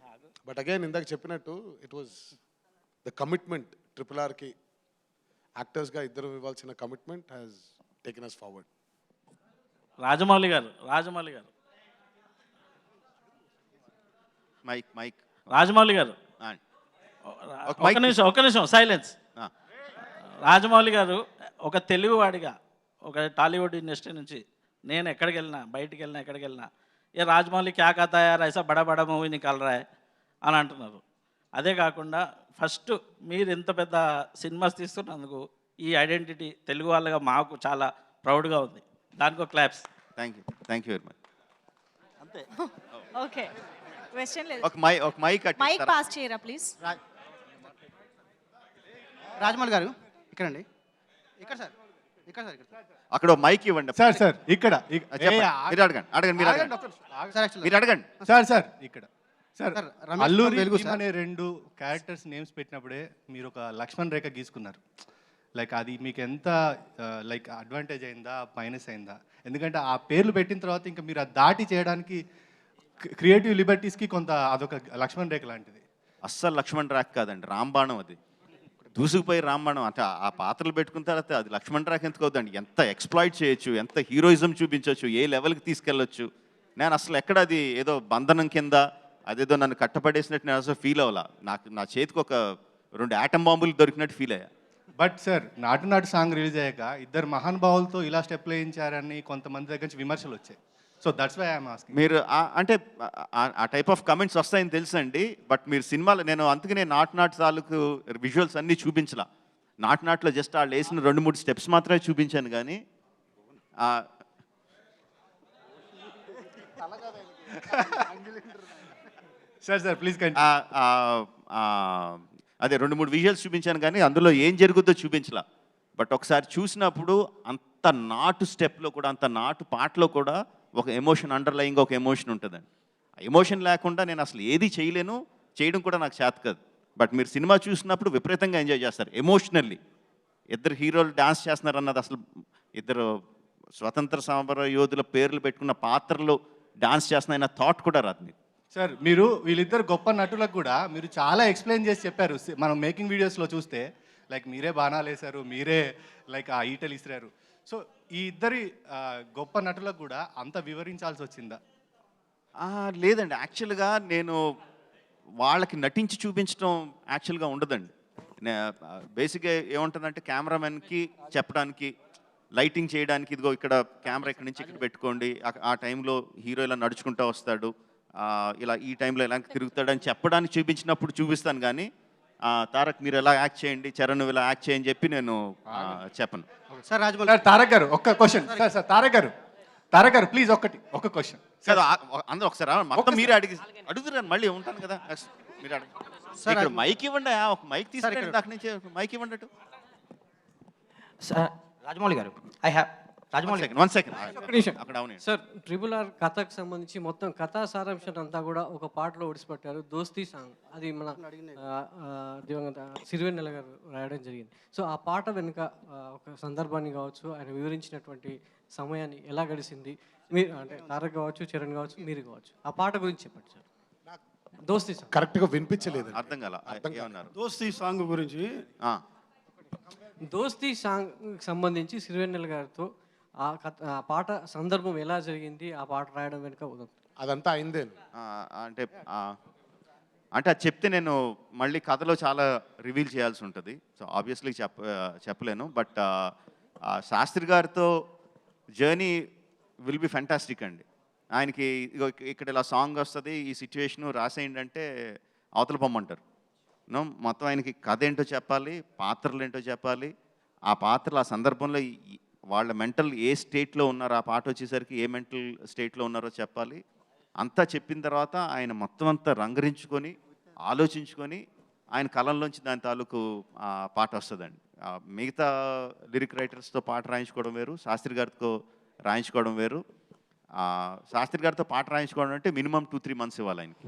D: బట్ అగైన్ ఇందాక చెప్పినట్టు ఇట్ వాజ్ ద కమిట్మెంట్. RRRకి యాక్టర్స్గా ఇద్దరు ఇవ్వాల్సిన commitment has taken us forward.
E: Rajamouli garu Rajamouli గారు ఒక నిమిషం సైలెన్స్. రాజమౌళి గారు ఒక తెలుగువాడిగా ఒక టాలీవుడ్ ఇండస్ట్రీ నుంచి నేను ఎక్కడికి వెళ్ళినా ఏ రాజమౌళి క్యా కథా యార్ ఐసా బడా బడా మూవీ నికాల్ రా హై అని అంటున్నారు. అదే కాకుండా ఫస్ట్ మీరు ఇంత పెద్ద సినిమాస్ తీస్తున్నందుకు ఈ ఐడెంటిటీ తెలుగు వాళ్ళగా మాకు చాలా ప్రౌడ్గా ఉంది. దానికో claps.
A: Thank you very much.
B: అంతే. ఓకే, క్వశ్చన్ లేదు.
A: ఒక మైక్
B: పాస్ చేయరా ప్లీజ్.
C: రాజమౌళి గారు ఇక్కడండి, ఇక్కడ సార్.
A: అక్కడ మైక్ ఇవ్వండి
U: సార్ ఇక్కడ
A: మీరు అడగండి
U: సార్ ఇక్కడ సార్. అల్లూరి అనే 2 క్యారెక్టర్స్ నేమ్స్ పెట్టినప్పుడే మీరు ఒక లక్ష్మణ్ రేఖ గీసుకున్నారు.
F: లైక్ అది మీకు ఎంత లైక్ అడ్వాంటేజ్ అయిందా మైనస్ అయిందా? ఎందుకంటే ఆ పేర్లు పెట్టిన తర్వాత ఇంకా మీరు అది దాటి చేయడానికి క్రియేటివ్ లిబర్టీస్కి కొంత అదొక లక్ష్మణ్ రేఖ లాంటిది.
A: అస్సలు లక్ష్మణ్ రేఖ కాదండి, రాంబాణం అది. దూసుకుపోయి రాంబాణం అంటే ఆ పాత్రలు పెట్టుకున్న తర్వాత అది లక్ష్మణ్ రేఖ ఎందుకు అవుతుందండి? ఎంత ఎక్స్ప్లాయిట్ చేయొచ్చు, ఎంత హీరోయిజం చూపించవచ్చు, ఏ లెవెల్కి తీసుకెళ్ళొచ్చు. నేను అసలు ఎక్కడ అది ఏదో బంధనం కింద అదేదో నన్ను కట్టపడేసినట్టు నేను అసలు ఫీల్ అవ్వాలా. నా చేతికి ఒక 2 ఆటం బాంబులు దొరికినట్టు ఫీల్ అయ్యా.
F: బట్ సార్ నాటు నాటు సాంగ్ రిలీజ్ అయ్యాక ఇద్దరు మహానుభావులతో ఇలా స్టెప్లు వేయించారని కొంతమంది దగ్గర నుంచి విమర్శలు వచ్చాయి. So that's why I'm asking.
A: మీరు అంటే ఆ టైప్ ఆఫ్ కమెంట్స్ వస్తాయని తెలుసండి. బట్ మీరు సినిమాలో నేను అందుకనే నాటు తాలూకు విజువల్స్ అన్నీ చూపించలా. నాటులో జస్ట్ వాళ్ళు వేసిన 2-3 స్టెప్స్ మాత్రమే చూపించాను కానీ
F: సార్ ప్లీజ్
A: అదే 2-3 విజువల్స్ చూపించాను కానీ అందులో ఏం జరుగుద్దో చూపించలా. బట్ ఒకసారి చూసినప్పుడు అంత నాటు స్టెప్లో కూడా, అంత నాటు పాటలో కూడా ఒక ఎమోషన్, అండర్లయింగ్ ఒక ఎమోషన్ ఉంటుందండి. ఆ ఎమోషన్ లేకుండా నేను అసలు ఏది చేయలేను, చేయడం కూడా నాకు చేత కాదు. బట్ మీరు సినిమా చూసినప్పుడు విపరీతంగా ఎంజాయ్ చేస్తారు ఎమోషనల్లీ. ఇద్దరు హీరోలు డాన్స్ చేస్తున్నారు అన్నది అసలు, ఇద్దరు స్వతంత్ర సమర యోధుల పేర్లు పెట్టుకున్న పాత్రలు డాన్స్ చేస్తున్నాయన్న థాట్ కూడా రాదు మీకు.
F: సార్ మీరు వీళ్ళిద్దరు గొప్ప నటులకు కూడా మీరు చాలా ఎక్స్ప్లెయిన్ చేసి చెప్పారు. మనం మేకింగ్ వీడియోస్లో చూస్తే లైక్ మీరే బాణాలు వేశారు, మీరే లైక్ ఆ ఈటలు ఇసిరారు. సో ఈ ఇద్దరి గొప్ప నటులకు కూడా అంత వివరించాల్సి వచ్చిందా?
A: లేదండి, యాక్చువల్గా నేను వాళ్ళకి నటించి చూపించడం యాక్చువల్గా ఉండదండి. బేసిక్గా ఏముంటుందంటే కెమెరామెన్కి చెప్పడానికి, లైటింగ్ చేయడానికి, ఇదిగో ఇక్కడ కెమెరా ఇక్కడి నుంచి ఇక్కడ పెట్టుకోండి, ఆ టైంలో హీరో ఇలా నడుచుకుంటూ వస్తాడు, ఇలా ఈ టైంలో ఇలా తిరుగుతాడని చెప్పడానికి చూపించినప్పుడు చూపిస్తాను కానీ తారక్ మీరు ఎలా యాక్ట్ చేయండి, చరణ్ నువ్వు ఇలా యాక్ట్ చేయని చెప్పి నేను చెప్పను.
F: సార్ రాజమౌళి తారక్ గారు ఒక్క క్వశ్చన్. సార్ తారక్ గారు ప్లీజ్ ఒక క్వశ్చన్.
A: సార్ అందరూ ఒకసారి మొత్తం మీరే అడుగుతున్నారు, మళ్ళీ ఉంటాను కదా మీరు అడుగు. ఇక్కడ మైక్ ఇవ్వండి, ఒక మైక్ తీసుకెళ్ళి అక్కడి నుంచి మైక్ ఇవ్వండి అటు.
V: సార్ రాజమౌళి గారు
A: వన్ సెకండ్ అక్కడ అవును
I: సార్ RRR కథకు సంబంధించి మొత్తం కథా సారాంశం అంతా కూడా ఒక పాటలో ఒడిసిపెట్టారు, దోస్తీ సాంగ్. అది మన దివంగత సిరివెన్నెల గారు రాయడం జరిగింది. సో ఆ పాట వెనుక ఒక సందర్భాన్ని కావచ్చు, ఆయన వివరించినటువంటి సమయాన్ని ఎలా గడిచింది, మీరు అంటే తారక్ కావచ్చు, చరణ్ కావచ్చు, మీరు కావచ్చు, ఆ పాట గురించి చెప్పండి సార్. దోస్తీ సాంగ్
D: కరెక్ట్గా వినిపించలేదు,
A: అర్థం కాల ఏమన్నారు.
K: దోస్తీ సాంగ్ గురించి,
I: దోస్తీ సాంగ్ సంబంధించి సిరివెన్నెల గారితో ఆ పాట సందర్భం ఎలా జరిగింది, ఆ పాట రాయడం వెనుక
D: అదంతా అయిందే.
A: అంటే అది చెప్తే నేను మళ్ళీ కథలో చాలా రివీల్ చేయాల్సి ఉంటుంది. సో ఆబ్వియస్లీ చెప్పలేను. బట్ శాస్త్రి గారితో జర్నీ విల్ బి ఫ్యాంటాస్టిక్ అండి. ఆయనకి ఇక్కడ ఇలా సాంగ్ వస్తుంది, ఈ సిచ్యువేషను రాసేయండి అంటే అవతల పొమ్మంటారు. మొత్తం ఆయనకి కథ ఏంటో చెప్పాలి, పాత్రలు ఏంటో చెప్పాలి, ఆ పాత్రలు ఆ సందర్భంలో వాళ్ళ మెంటల్ ఏ స్టేట్లో ఉన్నారో, ఆ పాట వచ్చేసరికి ఏ మెంటల్ స్టేట్లో ఉన్నారో చెప్పాలి. అంతా చెప్పిన తర్వాత ఆయన మొత్తం అంతా రంగరించుకొని ఆలోచించుకొని ఆయన కళల్లోంచి దాని తాలూకు పాట వస్తుందండి. మిగతా లిరిక్ రైటర్స్తో పాట రాయించుకోవడం వేరు, శాస్త్రి గారితో రాయించుకోవడం వేరు. శాస్త్రి గారితో పాట రాయించుకోవడం అంటే మినిమం 2-3 months ఇవ్వాలి ఆయనకి.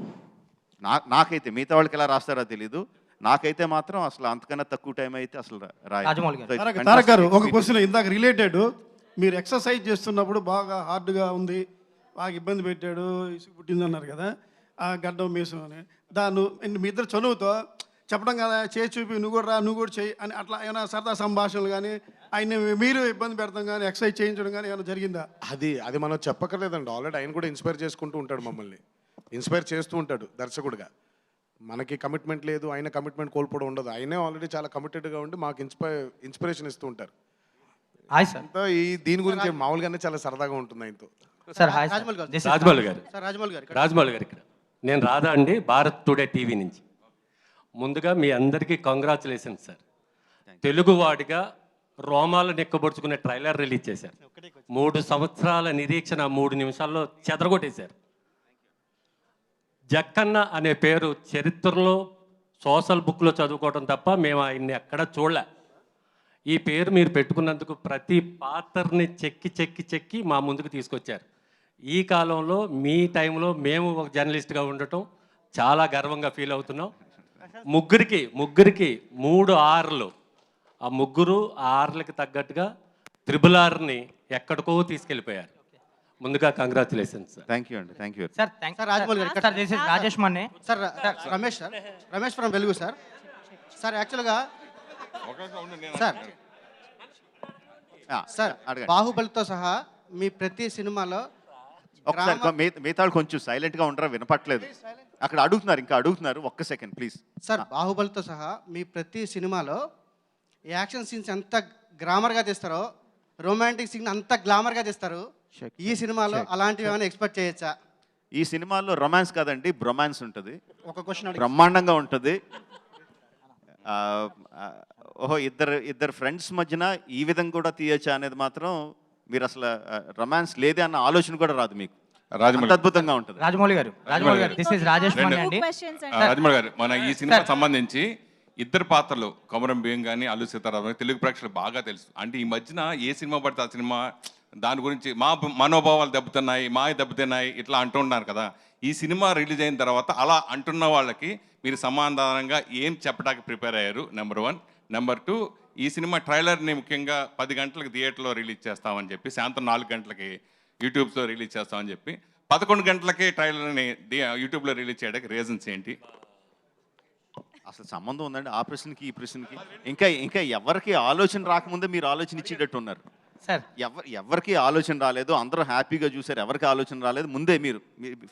A: నాకైతే, మిగతా వాళ్ళకి ఎలా రాస్తారో తెలీదు, నాకైతే మాత్రం అసలు అంతకన్నా తక్కువ టైం అయితే అసలు
K: తారక్ గారు ఒక క్వశ్చన్ ఇందాక రిలేటెడ్. మీరు ఎక్సర్సైజ్ చేస్తున్నప్పుడు బాగా హార్డ్గా ఉంది, బాగా ఇబ్బంది పెట్టాడు, ఇసుగు పుట్టింది అన్నారు కదా, ఆ గడ్డం మీసం అని. దాన్ని మీ ఇద్దరు చనువుతో చెప్పడం కదా, చేసి చూపి నువ్వు కూడా రా, నువ్వు కూడా చేయి అని అట్లా ఏమైనా సరదా సంభాషణలు కానీ, ఆయన మీరు ఇబ్బంది పెడతాం కానీ, ఎక్సర్సైజ్ చేయించడం కానీ ఏమైనా జరిగిందా?
D: అది మనం చెప్పక్కర్లేదండి. ఆల్రెడీ ఆయన కూడా ఇన్స్పైర్ చేసుకుంటూ ఉంటాడు, మమ్మల్ని ఇన్స్పైర్ చేస్తూ ఉంటాడు దర్శకుడిగా. మనకి కమిట్మెంట్ లేదు, ఆయన కమిట్మెంట్ కోల్పోవడం ఉండదు. ఆయనే ఆల్రెడీ చాలా కమిటెడ్గా ఉండి మాకు ఇన్స్పిరేషన్ ఇస్తూ ఉంటారు. దీని గురించి మామూలుగానే చాలా సరదాగా ఉంటుంది ఆయనతో.
W: రాజమౌళి గారు ఇక్కడ నేను రాధా అండి, భారత్ టుడే టీవీ నుంచి. ముందుగా మీ అందరికీ కంగ్రాచులేషన్స్ సార్. తెలుగువాడిగా రోమాలు నెక్కబడుచుకునే ట్రైలర్ రిలీజ్ చేశారు. 3 సంవత్సరాల నిరీక్షణ 3 నిమిషాల్లో చెదరగొట్టేశారు. జక్కన్న అనే పేరు చరిత్రలో సోషల్ బుక్లో చదువుకోవడం తప్ప మేము ఆయన్ని ఎక్కడ చూడలే. ఈ పేరు మీరు పెట్టుకున్నందుకు ప్రతి పాత్రని చెక్కి మా ముందుకు తీసుకొచ్చారు. ఈ కాలంలో మీ టైంలో మేము ఒక జర్నలిస్ట్గా ఉండటం చాలా గర్వంగా ఫీల్ అవుతున్నాం. ముగ్గురికి 3 Rలు ఆ ముగ్గురు ఆ ఆర్లకి తగ్గట్టుగా త్రిబుల్ 6ని ఎక్కడికో తీసుకెళ్ళిపోయారు. ముందుగా కంగ్రాచులేషన్స్ సార్.
A: థ్యాంక్ యూ అండి, thank you.
V: Sir thank sir Rajamouli garu sir this is Rajesh Manne sir Ramesh sir Ramesh from Velugu sir sir యాక్చువల్గా సార్ సార్
A: అడగండి.
V: బాహుబలితో సహా మీ ప్రతి సినిమాలో
A: ఒకసారి మిగతా వాళ్ళు కొంచెం సైలెంట్గా ఉండరా, వినపట్లేదు. అక్కడ అడుగుతున్నారు, ఇంకా అడుగుతున్నారు. ఒక్క సెకండ్ ప్లీజ్.
V: సార్ బాహుబలితో సహా మీ ప్రతి సినిమాలో యాక్షన్ సీన్స్ ఎంత గ్రామర్గా తీస్తారో, రొమాంటిక్ సీన్ అంత గ్లామర్గా తీస్తారు. ఈ సినిమాలో అలాంటివి ఏమైనా ఎక్స్పెక్ట్ చేయొచ్చా?
A: ఈ సినిమాల్లో రొమాన్స్ కాదండి, బ్రొమాన్స్ ఉంటుంది.
V: ఒక క్వశ్చన్
A: బ్రహ్మాండంగా ఉంటుంది. ఓహో, ఇద్దరు ఫ్రెండ్స్ మధ్యన ఈ విధంగా కూడా తీయచ్చా అనేది మాత్రం మీరు అసలు రొమాన్స్ లేదే అన్న ఆలోచన కూడా రాదు మీకు. అంత అద్భుతంగా ఉంటుంది.
V: రాజమౌళి గారు దిస్ ఇస్ రాజేష్ మన్నే అండి.
J: రాజమౌళి గారు, మన ఈ సినిమా సంబంధించి ఇద్దరు పాత్రలు కొమరం భీం కానీ అల్లు సీతారామన్ తెలుగు ప్రేక్షకులు బాగా తెలుసు. అంటే ఈ మధ్యన ఏ సినిమా పడితే ఆ సినిమా దాని గురించి మా మనోభావాలు దెబ్బతున్నాయి, మా దెబ్బతిన్నాయి ఇట్లా అంటున్నారు కదా. ఈ సినిమా రిలీజ్ అయిన తర్వాత అలా అంటున్న వాళ్ళకి మీరు సమాధానంగా ఏం చెప్పడానికి ప్రిపేర్ అయ్యారు? నెంబర్ 1. నెంబర్ 2, ఈ సినిమా ట్రైలర్ని ముఖ్యంగా 10 గంటలకు థియేటర్లో రిలీజ్ చేస్తామని చెప్పి, సాయంత్రం 4 గంటలకి యూట్యూబ్లో రిలీజ్ చేస్తామని చెప్పి 11 గంటలకే ట్రైలర్ని యూట్యూబ్లో రిలీజ్ చేయడానికి రీజన్స్ ఏంటి?
A: అసలు సంబంధం ఉందండి ఆ ప్రశ్నకి ఈ ప్రశ్నకి? ఇంకా ఎవరికి ఆలోచన రాకముందే మీరు ఆలోచన ఇచ్చేటట్టు ఉన్నారు
V: సార్.
A: ఎవరికి ఆలోచన రాలేదు, అందరూ హ్యాపీగా చూసారు. ఎవరికి ఆలోచన రాలేదు, ముందే మీరు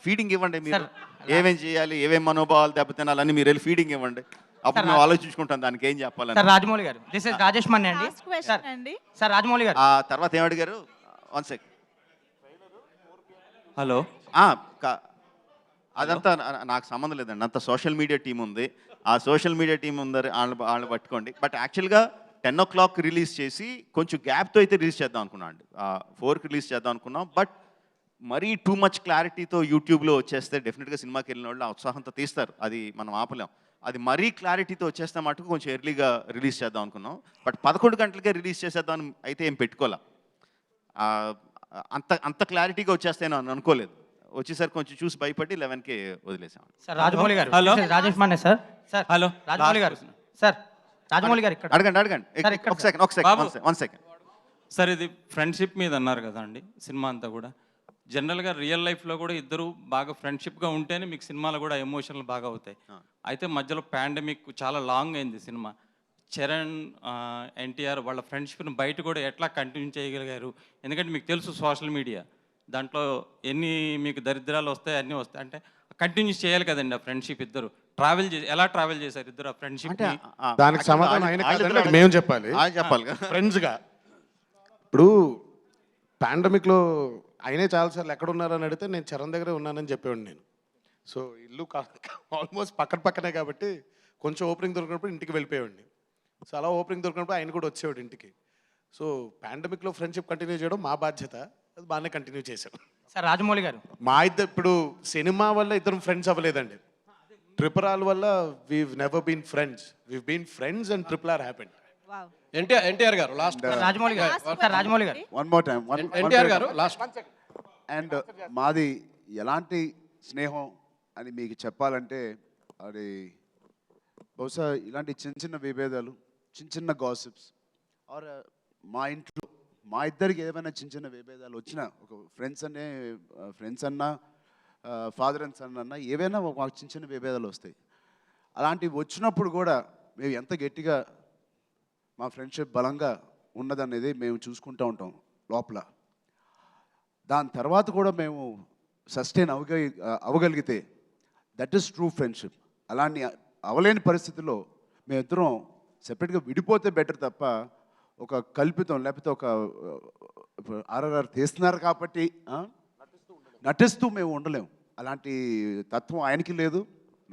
A: ఫీడింగ్ ఇవ్వండి. మీరు ఏమేం చేయాలి, ఏమేం మనోభావాలు దెబ్బతినాలని మీరు వెళ్ళి ఫీడింగ్ ఇవ్వండి. అప్పుడు మేము ఆలోచించుకుంటాం దానికి ఏం చెప్పాలని.
V: సార్ రాజమౌళి గారు దిస్ ఇస్ రాజేష్ మన్నే అండి. సార్ రాజమౌళి గారు
A: ఆ తర్వాత ఏం అడిగారు? 1 సెకండ్.
L: హలో.
A: అదంతా నాకు సంబంధం లేదండి. అంత సోషల్ మీడియా టీం ఉంది. ఆ సోషల్ మీడియా టీం ఉందని వాళ్ళని పట్టుకోండి. బట్ యాక్చువల్గా 10 o'clock రిలీజ్ చేసి కొంచెం గ్యాప్తో అయితే రిలీజ్ చేద్దాం అనుకున్నాం అండి. 4కి రిలీజ్ చేద్దాం అనుకున్నాం. బట్ మరీ టూ మచ్ క్లారిటీతో యూట్యూబ్లో వచ్చేస్తే డెఫినెట్గా సినిమాకి వెళ్ళిన వాళ్ళు ఆ ఉత్సాహంతో తీస్తారు, అది మనం ఆపలేం. అది మరీ క్లారిటీతో వచ్చేస్తే మటుకు కొంచెం ఎర్లీగా రిలీజ్ చేద్దాం అనుకున్నాం. బట్ 11 గంటలకే రిలీజ్ చేసేద్దాం అయితే ఏం పెట్టుకోలే. అంత క్లారిటీగా వచ్చేస్తాయని అనుకోలేదు. వచ్చేసరికి కొంచెం చూసి భయపడి 11కే వదిలేసాం.
V: Sir Rajamouli garu
L: hello.
V: Rajesh Manne sir. Sir
L: hello.
V: Rajamouli garu sir Rajamouli గారు ఇక్కడ
A: అడగండి. ఒక సెకండ్.
L: సార్ ఇది ఫ్రెండ్షిప్ మీద అన్నారు కదా అండి సినిమా అంతా కూడా. జనరల్గా రియల్ లైఫ్లో కూడా ఇద్దరు బాగా ఫ్రెండ్షిప్గా ఉంటేనే మీకు సినిమాలు కూడా ఎమోషనల్ బాగా అవుతాయి. అయితే మధ్యలో పాండమిక్ చాలా లాంగ్ అయింది సినిమా. చరణ్ ఎన్టీఆర్ వాళ్ళ ఫ్రెండ్షిప్ని బయట కూడా ఎట్లా కంటిన్యూ చేయగలిగారు? ఎందుకంటే మీకు తెలుసు సోషల్ మీడియా దాంట్లో ఎన్ని మీకు దరిద్రాలు వస్తాయి, అన్నీ వస్తాయి. అంటే కంటిన్యూ చేయాలి కదండి ఆ ఫ్రెండ్షిప్. ఇద్దరు ఎలా ట్రావెల్ చేశారు ఇద్దరు ఆ ఫ్రెండ్షిప్?
D: దానికి సమాధానం ఆయన కాదండి, మేము చెప్పాలి. ఫ్రెండ్స్గా ఇప్పుడు పాండమిక్లో ఆయనే చాలాసార్లు ఎక్కడ ఉన్నారని అడిగితే నేను చరణ్ దగ్గరే ఉన్నానని చెప్పేవాడిని నేను. సో ఇల్లు ఆల్మోస్ట్ పక్కనే కాబట్టి కొంచెం ఓపెనింగ్ దొరికినప్పుడు ఇంటికి వెళ్ళిపోయేవాడిని. సో అలా ఓపెనింగ్ దొరికినప్పుడు ఆయన కూడా వచ్చేవాడు ఇంటికి. సో పాండమిక్లో ఫ్రెండ్షిప్ కంటిన్యూ చేయడం మా బాధ్యత, అది బాగానే కంటిన్యూ చేశాం.
V: సార్ రాజమౌళి గారు
D: మా ఇద్దరు ఇప్పుడు సినిమా వల్ల ఇద్దరం ఫ్రెండ్స్ అవ్వలేదండి. ట్రిపుల్ ఆర్ వల్ల we've never been friends, we've been friends and triple R happened.
R: NTR garu last.
V: Rajamouli గారు
H: one more time.
R: NTR garu last.
H: And మాది ఎలాంటి స్నేహం అని మీకు చెప్పాలంటే అది బహుశా ఇలాంటి చిన్న విభేదాలు, చిన్న గాసిప్స్ ఆర్ మా ఇంట్లో మా ఇద్దరికి ఏమైనా చిన్న విభేదాలు వచ్చినా, ఒక ఫ్రెండ్స్ అన్నా ఫాదర్ అండ్ సన్ అన్నా ఏవైనా మాకు చిన్న విభేదాలు వస్తాయి. అలాంటివి వచ్చినప్పుడు కూడా మేము ఎంత గట్టిగా మా ఫ్రెండ్షిప్ బలంగా ఉన్నదనేది మేము చూసుకుంటూ ఉంటాం లోపల. దాని తర్వాత కూడా మేము సస్టైన్ అవ్వగలిగితే దట్ ఈస్ ట్రూ ఫ్రెండ్షిప్. అలాంటి అవలేని పరిస్థితుల్లో మేమిద్దరం సెపరేట్గా విడిపోతే బెటర్ తప్ప ఒక కల్పితం లేకపోతే ఒక ఆర్ఆర్ఆర్ తీస్తున్నారు కాబట్టి నటిస్తూ మేము ఉండలేము. అలాంటి తత్వం ఆయనకి లేదు,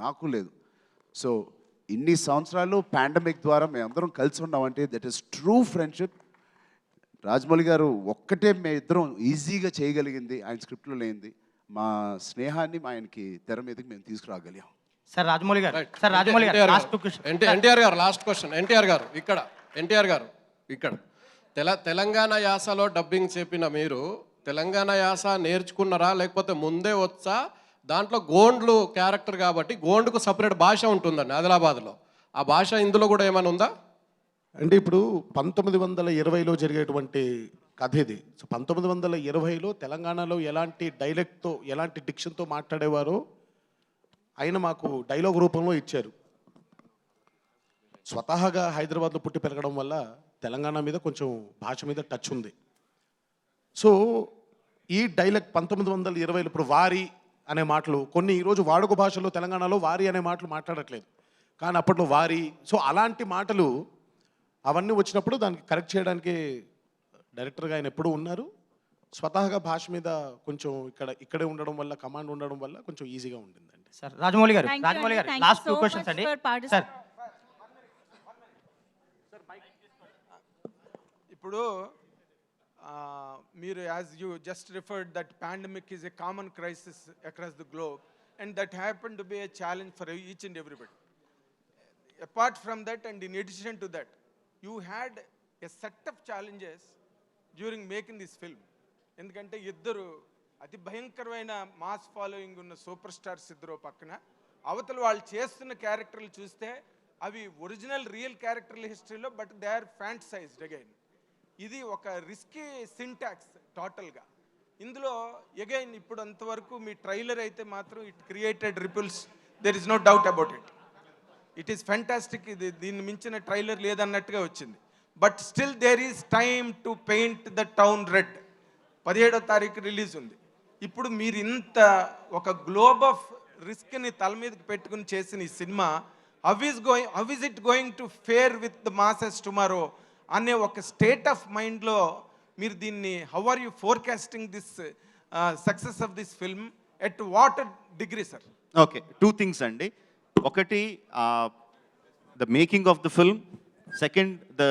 H: నాకు లేదు. సో ఇన్ని సంవత్సరాలు పాండమిక్ ద్వారా మేమందరం కలిసి ఉన్నామంటే that is true friendship. Rajamouli గారు ఒక్కటే మేము ఇద్దరం ఈజీగా చేయగలిగింది, ఆయన స్క్రిప్ట్లో లేనిది మా స్నేహాన్ని ఆయనకి తెర మీదకి మేము తీసుకురాగలిగాం.
V: సార్ రాజమౌళి గారు సార్ రాజమౌళి గారు
R: NTR garu last question. NTR గారు ఇక్కడ తెలంగాణ యాసలో డబ్బింగ్ చెప్పిన మీరు తెలంగాణ యాస నేర్చుకున్నారా లేకపోతే ముందే వచ్చా? దాంట్లో గోండ్లు క్యారెక్టర్ కాబట్టి గోండుకు సపరేట్ భాష ఉంటుందండి ఆదిలాబాద్లో. ఆ భాష ఇందులో కూడా ఏమైనా ఉందా?
D: అంటే ఇప్పుడు 1920లో జరిగేటువంటి కథ ఇది. సో 1920లో తెలంగాణలో ఎలాంటి డైలెక్ట్తో ఎలాంటి డిక్షన్తో మాట్లాడేవారో ఆయన మాకు డైలాగ్ రూపంలో ఇచ్చారు. స్వతహాగా హైదరాబాద్లో పుట్టి పెరగడం వల్ల తెలంగాణ మీద కొంచెం భాష మీద టచ్ ఉంది. సో ఈ డైలెక్ట్ 1920లో ఇప్పుడు వారి అనే మాటలు కొన్ని ఈరోజు వాడుక భాషలో తెలంగాణలో వారి అనే మాటలు మాట్లాడట్లేదు, కానీ అప్పట్లో వారి. సో అలాంటి మాటలు అవన్నీ వచ్చినప్పుడు దానికి కరెక్ట్ చేయడానికి డైరెక్టర్గా ఆయన ఎప్పుడూ ఉన్నారు. స్వతహాగా భాష మీద కొంచెం ఇక్కడే ఉండడం వల్ల, కమాండ్ ఉండడం వల్ల కొంచెం ఈజీగా ఉండిందండి.
G: సార్ రాజమౌళి గారు,
B: Thank you
G: రాజమౌళి
B: అండి.
G: గారు,
B: Thank you
G: last
B: so
G: 2 questions
B: much
G: అండి
B: for
G: సార్.
B: participating.
N: ఇప్పుడు మీరు as you just referred that pandemic is a common crisis across the globe and that happen to be a challenge for each and everybody. Apart from that and in addition to that you had a set of challenges during making this film. ఎందుకంటే ఇద్దరు అతి భయంకరమైన mass following ఉన్న super stars ఇద్దరు పక్కన, అవతల వాళ్ళు చేస్తున్న క్యారెక్టర్లు చూస్తే అవి ఒరిజినల్ రియల్ క్యారెక్టర్ల హిస్టరీలో, but they are fantasised again. ఇది ఒక రిస్కీ సింటాక్స్ టోటల్గా. ఇందులో అగైన్ ఇప్పుడు అంతవరకు మీ ట్రైలర్ అయితే మాత్రం it created ripples, there is no doubt about it. It is fantastic. ఇది దీన్ని మించిన ట్రైలర్ లేదన్నట్టుగా వచ్చింది. But still there is time to paint the town red. 17వ తారీఖు రిలీజ్ ఉంది. ఇప్పుడు మీరు ఇంత ఒక గ్లోబ్ ఆఫ్ రిస్క్ని తల మీదకి పెట్టుకుని చేసిన ఈ సినిమా how is it going to fare with the masses tomorrow అనే ఒక స్టేట్ ఆఫ్ మైండ్లో మీరు దీన్ని how are you forecasting this success of this film at what degree sir?
A: Okay, 2 things అండి. ఒకటి the making of the film, second the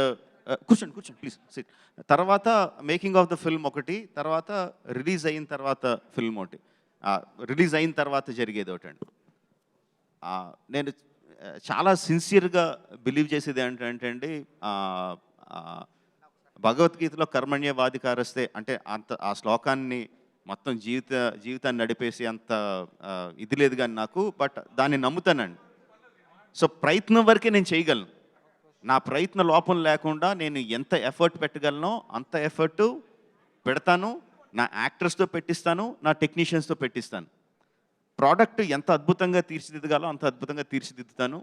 A: కూర్చోండి please sit. తర్వాత making of the film ఒకటి, తర్వాత రిలీజ్ అయిన తర్వాత ఫిల్మ్ ఒకటి, రిలీజ్ అయిన తర్వాత జరిగేది ఒకటండి. నేను చాలా సిన్సియర్గా బిలీవ్ చేసేది ఏంటంటే అండి, భగవద్గీతలో కర్మణ్యవాధికారస్తే అంటే ఆ శ్లోకాన్ని మొత్తం జీవితాన్ని నడిపేసి అంత ఇది లేదు కానీ నాకు, బట్ దాన్ని నమ్ముతానండి. సో ప్రయత్నం వరకే నేను చేయగలను. నా ప్రయత్న లోపం లేకుండా నేను ఎంత ఎఫర్ట్ పెట్టగలనో అంత ఎఫర్ట్ పెడతాను. నా యాక్టర్స్తో పెట్టిస్తాను, నా టెక్నీషియన్స్తో పెట్టిస్తాను. ప్రోడక్ట్ ఎంత అద్భుతంగా తీర్చిదిద్దగాలో అంత అద్భుతంగా తీర్చిదిద్దుతాను.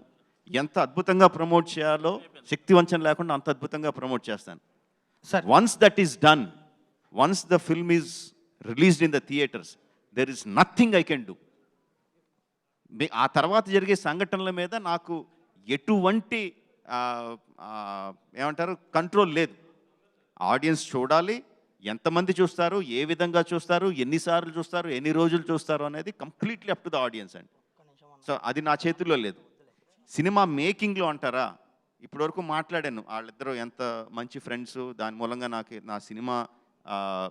A: ఎంత అద్భుతంగా ప్రమోట్ చేయాలో శక్తివంచన లేకుండా అంత అద్భుతంగా ప్రమోట్ చేస్తాను. Once that is done, once the film is released in the theatres, there is nothing I can do. ఆ తర్వాత జరిగే సంఘటనల మీద నాకు ఎటువంటి ఏమంటారు కంట్రోల్ లేదు. ఆడియన్స్ చూడాలి, ఎంతమంది చూస్తారు, ఏ విధంగా చూస్తారు, ఎన్నిసార్లు చూస్తారు, ఎన్ని రోజులు చూస్తారు అనేది completely up to the audience అండి. సో అది నా చేతుల్లో లేదు. సినిమా మేకింగ్లో అంటారా, ఇప్పటివరకు మాట్లాడాను వాళ్ళిద్దరూ ఎంత మంచి ఫ్రెండ్స్, దాని మూలంగా నా సినిమా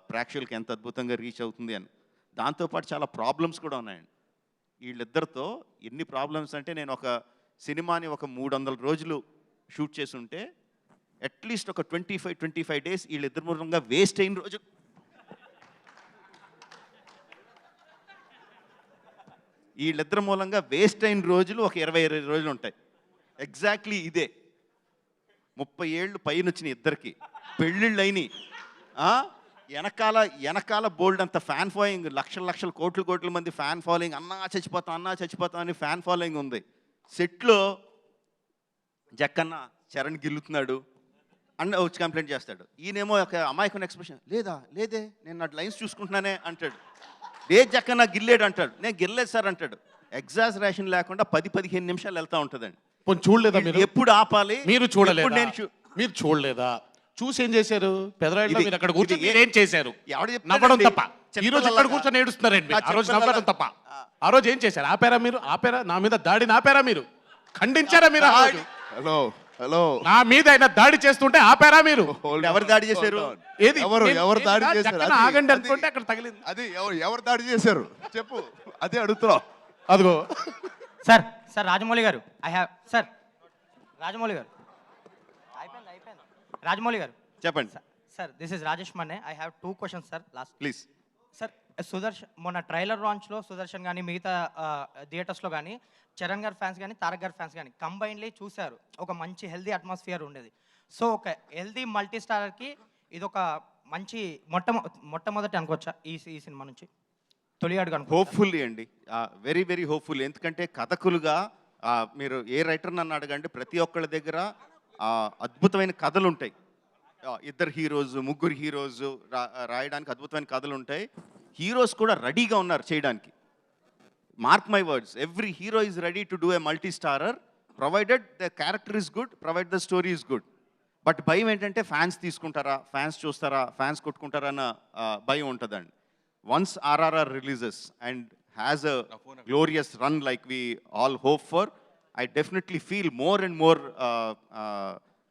A: ప్రేక్షకులకి ఎంత అద్భుతంగా రీచ్ అవుతుంది అని. దాంతోపాటు చాలా ప్రాబ్లమ్స్ కూడా ఉన్నాయండి వీళ్ళిద్దరితో. ఎన్ని ప్రాబ్లమ్స్ అంటే, నేను ఒక సినిమాని ఒక 300 రోజులు షూట్ చేసి ఉంటే అట్లీస్ట్ ఒక 25 డేస్ వీళ్ళిద్దరి మూలంగా వేస్ట్ అయిన రోజు. వీళ్ళిద్దరి మూలంగా వేస్ట్ అయిన రోజులు ఒక 20 రోజులు ఉంటాయి. ఎగ్జాక్ట్లీ ఇదే. 30 ఏళ్ళు పైన వచ్చిన ఇద్దరికి పెళ్ళిళ్ళు అయినాయి. వెనకాల బోల్డ్ అంత ఫ్యాన్ ఫాలోయింగ్, లక్షల కోట్ల మంది ఫ్యాన్ ఫాలోయింగ్, అన్నా చచ్చిపోతాం అని ఫ్యాన్ ఫాలోయింగ్ ఉంది. సెట్లో జక్కన్న చరణ్ గిల్లుతున్నాడు అని వచ్చి కంప్లైంట్ చేస్తాడు. ఈయనేమో ఒక అమాయకుని ఎక్స్ప్రెషన్, లేదే నేను నా లైన్స్ చూసుకుంటున్నానే అంటాడు. జక్కన్న గిల్లేడు అంటాడు, నేను గిల్లేదు సార్ అంటాడు. ఎగ్జాజరేషన్ లేకుండా 10-15 నిమిషాలు వెళ్తూ ఉంటుందండి.
D: చూడలేదా మీరు?
A: ఎప్పుడు ఆపాలి?
D: మీరు చూడలేదా? చూసి ఏం చేశారు? పెదరాయిలో మీరు అక్కడ కూర్చొని ఏం చేశారు? నవ్వడం తప్ప. ఈ రోజు ఇక్కడ కూర్చొని ఏడుస్తున్నారండి. ఆ రోజు నవ్వడం తప్ప. ఆ రోజు ఏం చేశారు? ఆపారా? నా మీద దాడిని ఆపారా మీరు? ఖండించారా మీరు?
H: హలో
R: నా మీద అయినా దాడి చేస్తుంటే ఆపారా మీరు?
A: ఎవరు దాడి చేశారు?
R: ఏది
H: ఎవరు దాడి చేశారు?
R: ఆగండి అనుకుంటే అక్కడ తగిలింది.
H: అది ఎవరు దాడి చేశారు చెప్పు, అదే అడుగుతున్నావు.
R: అదిగో
G: సార్ రాజమౌళి గారు, రాజమౌళి గారు రాజమౌళి గారు
A: చెప్పండి
G: sir. This is Rajesh Manne. I have 2 questions sir. Last
A: please
G: sir. Sudarshan మొన్న ట్రైలర్ లాంచ్లో సుదర్శన్ కానీ మిగతా థియేటర్స్లో కానీ చరణ్ గారి ఫ్యాన్స్ కానీ తారక్ గారి ఫ్యాన్స్ కానీ కంబైన్లీ చూశారు. ఒక మంచి హెల్దీ అట్మాస్ఫియర్ ఉండేది. సో ఒక హెల్దీ మల్టీ స్టారర్కి ఇది ఒక మంచి మొట్టమొదటి అనుకోవచ్చా ఈ సినిమా నుంచి తొలి అడుగు అనుకో
A: హోప్ఫుల్లీ అండి, వెరీ వెరీ హోప్ఫుల్. ఎందుకంటే కథకులుగా మీరు ఏ రైటర్ నన్ను అడగండి, ప్రతి ఒక్కళ్ళ దగ్గర అద్భుతమైన కథలు ఉంటాయి. ఇద్దరు హీరోస్, ముగ్గురు హీరోస్ రాయడానికి అద్భుతమైన కథలు ఉంటాయి. హీరోస్ కూడా రెడీగా ఉన్నారు చేయడానికి. Mark my words, every hero is ready to do a multi starrer provided the character is good, provide the story is good. But భయం ఏంటంటే ఫ్యాన్స్ తీసుకుంటారా, ఫ్యాన్స్ చూస్తారా, ఫ్యాన్స్ కొట్టుకుంటారా అన్న భయం ఉంటుందండి. Once RRR releases and has a glorious run like we all hope for, I definitely feel more and more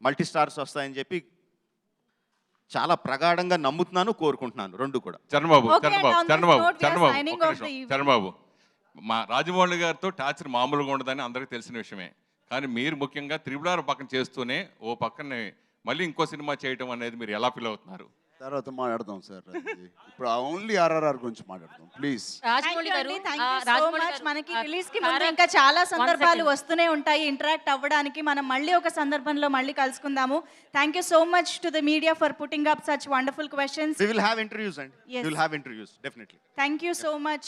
A: multi-stars వస్తాయని చెప్పి చాలా ప్రగాఢంగా నమ్ముతున్నాను, కోరుకుంటున్నాను రెండు కూడా.
J: చరణబాబు, మా రాజమౌళి గారితో టార్చర్ మామూలుగా ఉండదని అందరికీ తెలిసిన విషయమే. కానీ మీరు ముఖ్యంగా త్రిబుల్ ఆర్ పక్కన చేస్తూనే ఓ పక్కనే మళ్ళీ ఇంకో సినిమా చేయటం అనేది మీరు ఎలా ఫీల్ అవుతున్నారు?
H: తర్వాత మాట్లాడదాం సార్. ఇప్పుడు ఓన్లీ RRR గురించి మాట్లాడదాం ప్లీజ్.
B: రాజమౌళి గారు, మనకి రిలీజ్ కి ముందు ఇంకా చాలా సందర్భాలు వస్తూనే ఉంటాయి ఇంటరాక్ట్ అవ్వడానికి. మనం మళ్ళీ ఒక సందర్భంలో మళ్ళీ కలుసుకుందాము. Thank you so much to the media for putting up such wonderful questions.
A: We will have interviews and we will have interviews definitely.
B: Thank you so much.